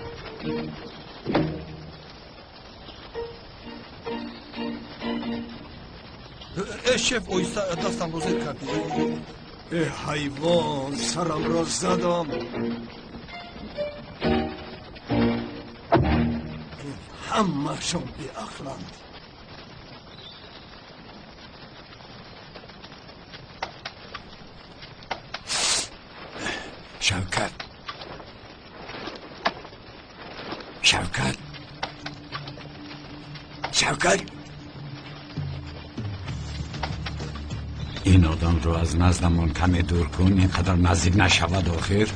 شیف اویستا دستم رو زیر کردی. ای حیوان سرم را زدم. همه شون بی اخلاند. شوکت شوکت شوکت این آدم رو از نزدمون کمی دور کن اینقدر نزدیک نشود آخر.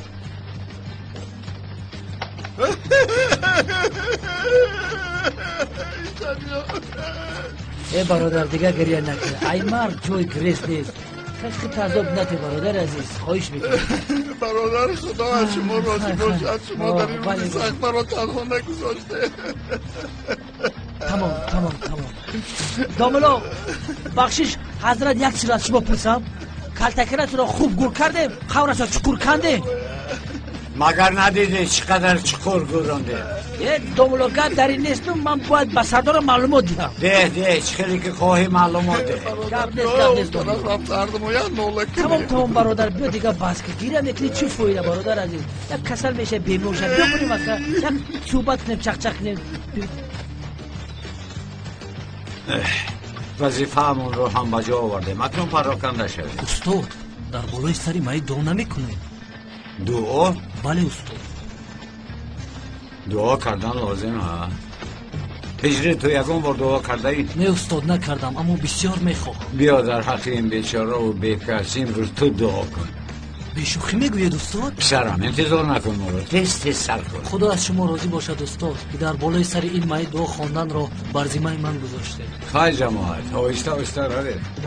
ای برادر دیگه گریه نکن. ای مرد جوی گریست نیست. کشکی تعذاب نتی برادر عزیز خواهش میکنم. برادر خدا از شما راضی باشد. شما در این روز سخت مرا تنها نگذاشته. تمام داملو بخشش حضرت یک چیز از شما پرسم. کلتکرت را خوب گور کردیم خورش را چکور کنده مگر ندیده چقدر چکور گورانده. یه داملوگت در این نیستم. من باید به سردار معلومات دیدم. ده چخیلی که خواهی معلومات ده. گب نیست تمام برادر بیا دیگه بس که گیره میکنی چی فویده برادر عزیز. یک کسل میشه بیمور شد بیا کنیم اکا یک صحبت کنیم چخ کنیم. وظیفه همون رو هم بجا آورده مکنون پراکنده شد. استاد در بالای سری مایی دعا نمیکنه. دعا؟ بله استاد. دعا کردن لازم ها. هجری تو یکم بار دعا کرده ای؟ نه استاد نکردم اما بسیار میخواهم. بیا در حق این بیچاره و بیکسیم رو تو دعا کن. بیشوخی میگوید استاد؟ پسرم انتظار نکن ما رو تست سر کن. خدا از شما راضی باشد استاد که در بالای سر این مای دعا خواندن را بر ذمه من گذاشته. خواهی جماعت آهسته روید.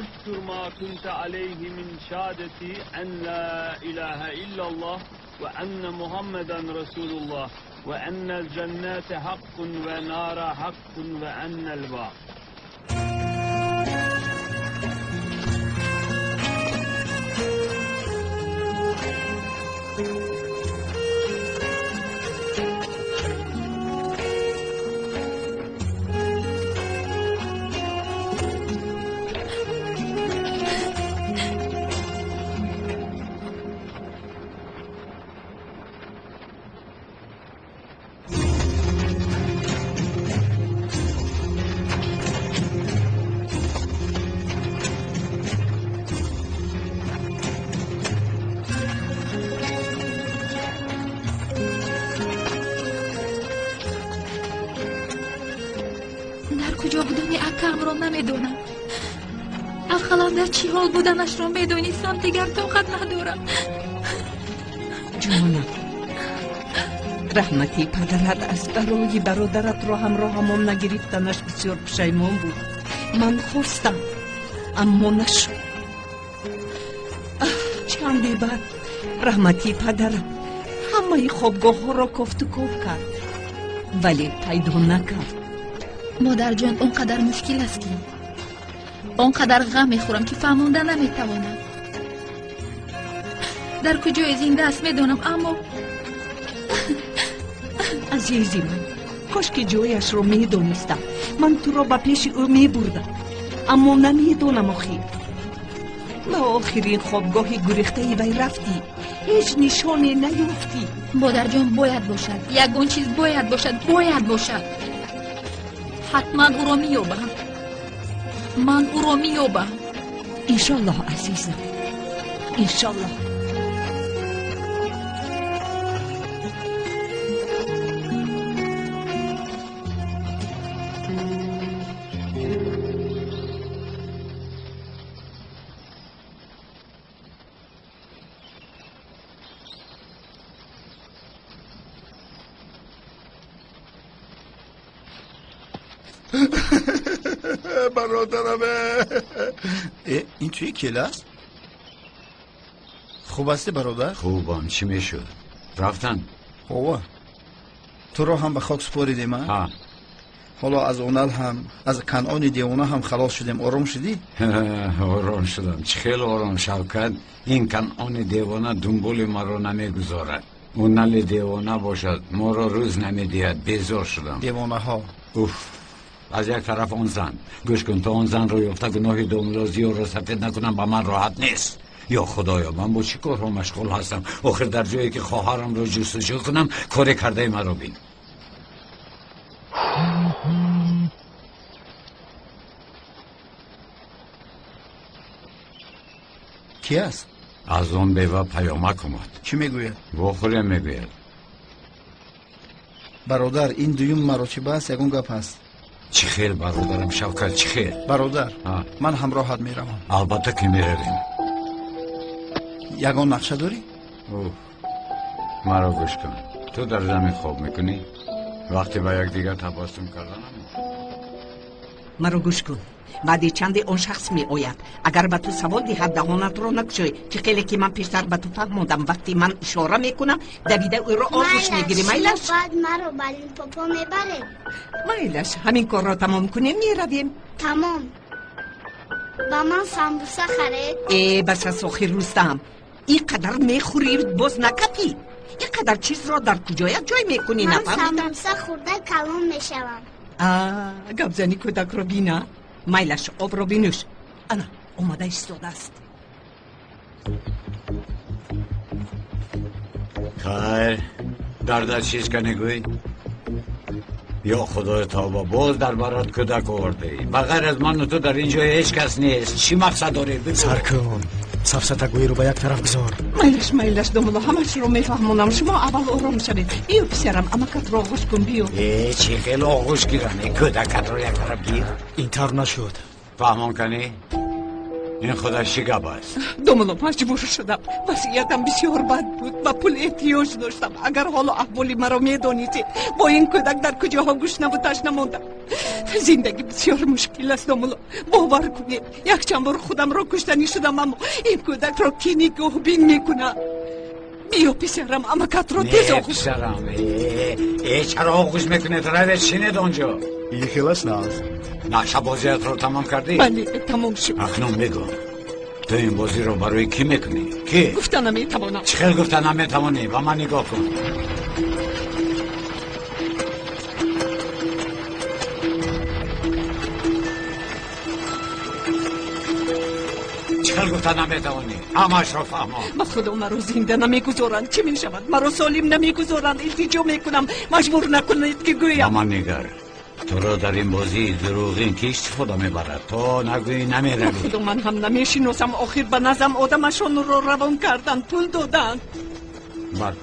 اذكر ما كنت عليه من شهادتي أن لا إله إلا الله وأن محمدا رسول الله وأن الجنة حق ونار حق وأن البعث. کجا بودن اکم را نمیدونم. اقلا در چی حال بودنش را میدونیستم دیگر طاقت ندارم. جانم رحمتی پدرت از برای برادرت را همراهمان نگرفتنش بسیار پشیمان بود. من خواستم اما نشد. چندی بعد رحمتی پدرت همه خوابگاه ها را کفت و کوف کرد ولی پیدا نکرد. مادر جان اونقدر مشکل است که اونقدر غم میخورم که فهمانده نمیتوانم. در کجای زنده است میدونم اما عزیزی من کاش که جایش رو میدونستم. من تو را به پیش او میبردم اما نمیدونم آخیر. به آخرین خوابگاه گریخته وی رفتی، هیچ نشانی نیافتی. مادر جان باید باشد، یگان چیز باید باشد. حتما او را مییابم. من او را مییابم. انشالله عزیزم، انشالله. برادرمه این توی کلاس؟ خوب هستی برادر؟ خوبم. چی میشد؟ رفتن؟ خوبه. تو رو هم به خاک سپاریدیم ها؟ حالا از اونال هم از کنعان دیوانه هم خلاص شدیم. آرام شدی؟ آرام شدم. چه خیلی آرام. شوکت این کنعان دیوانه دنبال ما رو نمیگذارد. اونال دیوانه باشد ما رو روز نمیدهد. بیزار شدم. دیوانه ها اوف. از یک طرف اون زن، گوش کن، تا اون زن رو یافته گناه دوملازی رو سفید نکنم با من راحت نیست. یا خدایا من با چی کار رو مشغول هستم؟ آخر در جایی که خواهرم رو جستجو کنم کاری کرده من رو بین. کی است؟ از اون بیوه پیامک اومد. چی میگوید؟ بخوره میگوید. برادر این دویم مرا چی بس یکون گپ هست. چی خیر برادرم شوکت؟ چی خیر؟ برادر من همراهت میروم. البته که میرویم. یگان نقشه داری؟ مرا گوش کن. تو در زمین خواب میکنی؟ وقتی با یک دیگر تباسم کردن مرا گوش کن. بعد چند اون شخص می آید. اگر به تو سوال دهد دهانت رو نگشای. چه خیلی که من پیشتر به تو فهموندم وقتی من اشاره میکنم دویده او رو آغوش میگیری. میلش بعد مرا بالین پاپا میبره. میلش همین کار را تمام کنیم میرویم. تمام. با من سمبوسه خرید. بس از آخر روستم این قدر میخوری باز نکپی. این قدر چیز را در کجایت جای میکنی؟ من سمبوسه خورده کلام میشوم. گبزنی کودک رو بینا. میلش آب رو بینوش. انا اومده ایستاده است. خیر در چیز که نگوی؟ یا خدای توبه باز در برات کودک آورده ای. بغیر از من و تو در اینجا هیچ کس نیست. چی مقصد داری؟ بگو. سر کن سفسطگویی رو به یک طرف گذار. میلش دوملا همش رو میفهمونم. شما اول آرام شوید. بیا پسرم امکت رو آغوش کن. بیا. چی خیلی آغوش گیرانه کودکت رو یک طرف گیر. این طور نشد. فهمون کنی؟ این خودش چی گپ است؟ دوملا مجبور شدم. وضعیتم بسیار بد بود. با پول احتیاج داشتم. اگر حالا احوالی مرا میدانیدی با این کودک در کجاها گوش نبودش نماندم. زندگی بسیار مشکل است دوملا. باور کنید یک چند بار خودم را کشتنی شدم اما این کودک را کی نگاه بین میکنه. بیا پسرم امکت را تیز آغوش. پسرم چرا آغوش میکنه؟ روید شینید اونجا. این خلاص ناز. نقشه بازیت رو تمام کردی؟ بله تمام شد. اکنون بگو تو این بازی رو برای کی میکنی؟ کی؟ گفتن نمیتوانم. چه خیلی گفتن نمیتوانی؟ با من نگاه کن. چخل گفتن نمیتوانی؟ همش رو فهمم. با خدا مرا زنده نمیگذارند. چی میشود؟ مرا سالم نمیگذارند. التجا میکنم مجبور نکنید که گویم. اما نگر تو رو در این بازی دروغین که استفاده میبرد. تو نگویی نمیروی. خدا من هم نمیشناسم. آخر به نظم آدمشان رو روان کردن پول دادن. بر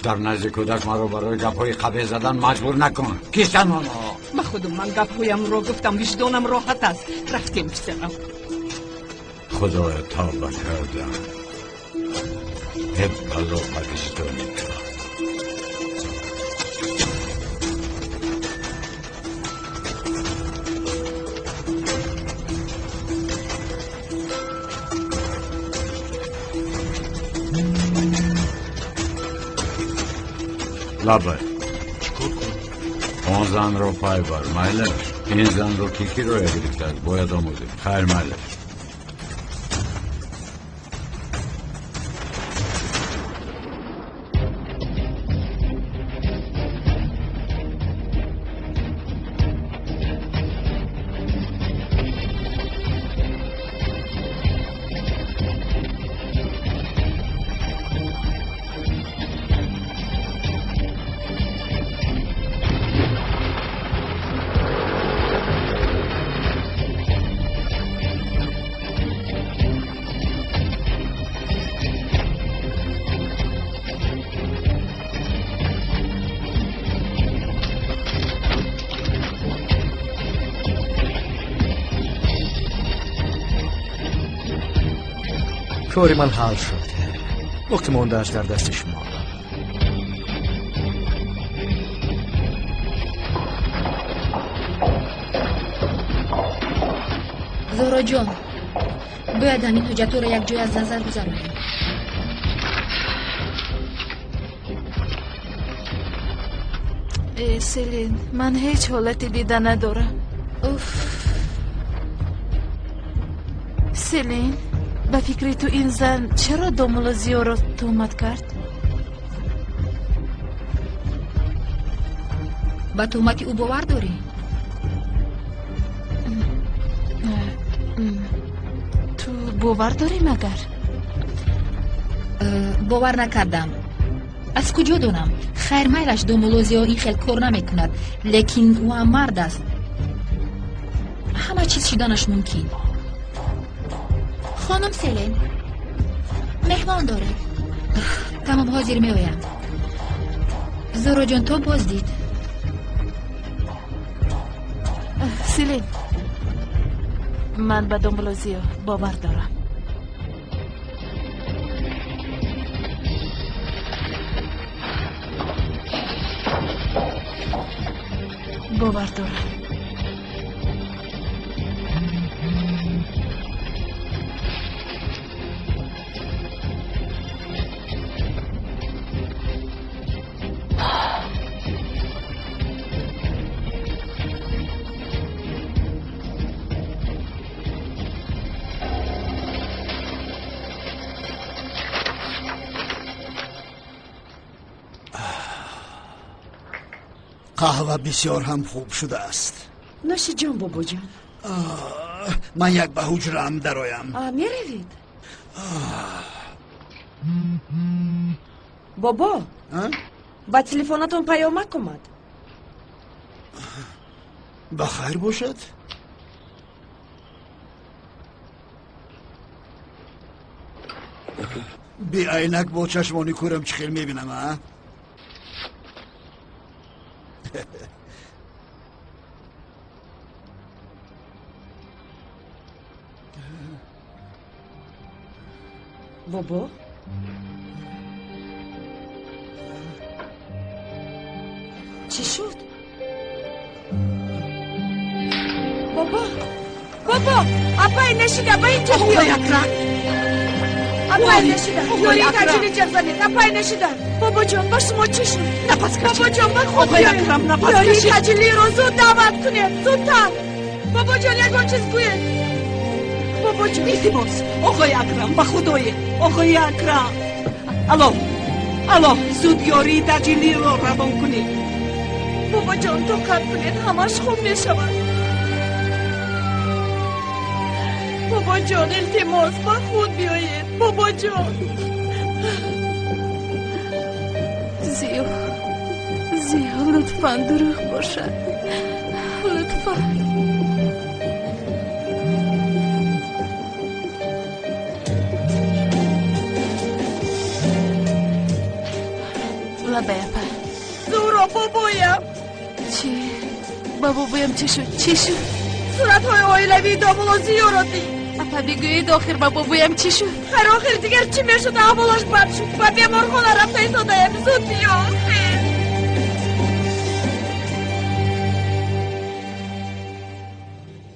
در نزد کودک ما رو برای گپ‌های قبیح زدن مجبور نکن. کیستن آنها؟ به خدا من گپ‌هایم رو گفتم. وجدانم راحت است. رفتیم پسرم. خدای توبه کردم. هب بلا وجدانی تو. لبه اون زن رو پای بر. میلش این زن رو کی رو گرفته است؟ باید آموزیم. خیر میلش کار من حل شد. وقت موندهش در دست شما. زهرا جان، باید همین حجت رو یک جای از نظر گذاریم. سلین، من هیچ حالتی دیده ندارم. سلین، به فکر تو این زن چرا دامولا زیا را تهمت کرد؟ با تهمت او باور داری؟ تو باور داری مگر؟ باور نکردم. از کجا دونم؟ خیر میلش دامولا زیا این خیلی کار نمیکند، لیکن او هم مرد است. همه چیز شدنش ممکن. خانم سلین، مهمان داره. تمام حاضر می آیم. زهرا جان تو باز دید. سلین، من به دامولا زیا باور دارم. باور دارم. قهوه بسیار هم خوب شده است. نوش جان بابا جان. من یک به حجرم درایم. می روید بابا. با تلفنتون پیامک اومد. بخیر باشد. بی عینک با چشمانی کورم چه خیلی میبینم ها؟ بابا چی شد؟ بابا اپای نشیده با این چه آقای اکرم، اپای نشیده یوری تجیلی جرزنید. اپای نشیده بابا جان باش ما چی شد؟ نفس کشید بابا جان من آقای اکرم نفس یوری کشید. تجیلی رو زود دعوت کنید زودتر. بابا جان یکان چیز گوید. بابا جان التماس آقای اکرم به خدای آقای اکرم. الو زود یاری تجیلی رو روان کنید. بابا جان تو کار کنید همش خوب می شود. بابا جان التماس با خود بیایید. بابا جان زیا لطفاً دروغ باشد. لطفاً لبه زورا بابایم. چی؟ بابایم چی شد؟ صورت های آیلوی دامولا زیا را دید. اپا بگویید آخر بابایم چی شد؟ خیر آخر دیگر چی میشد؟ احوالش بد شد و بیمارخانه رفته ایستادهیم. زود بیا آخر.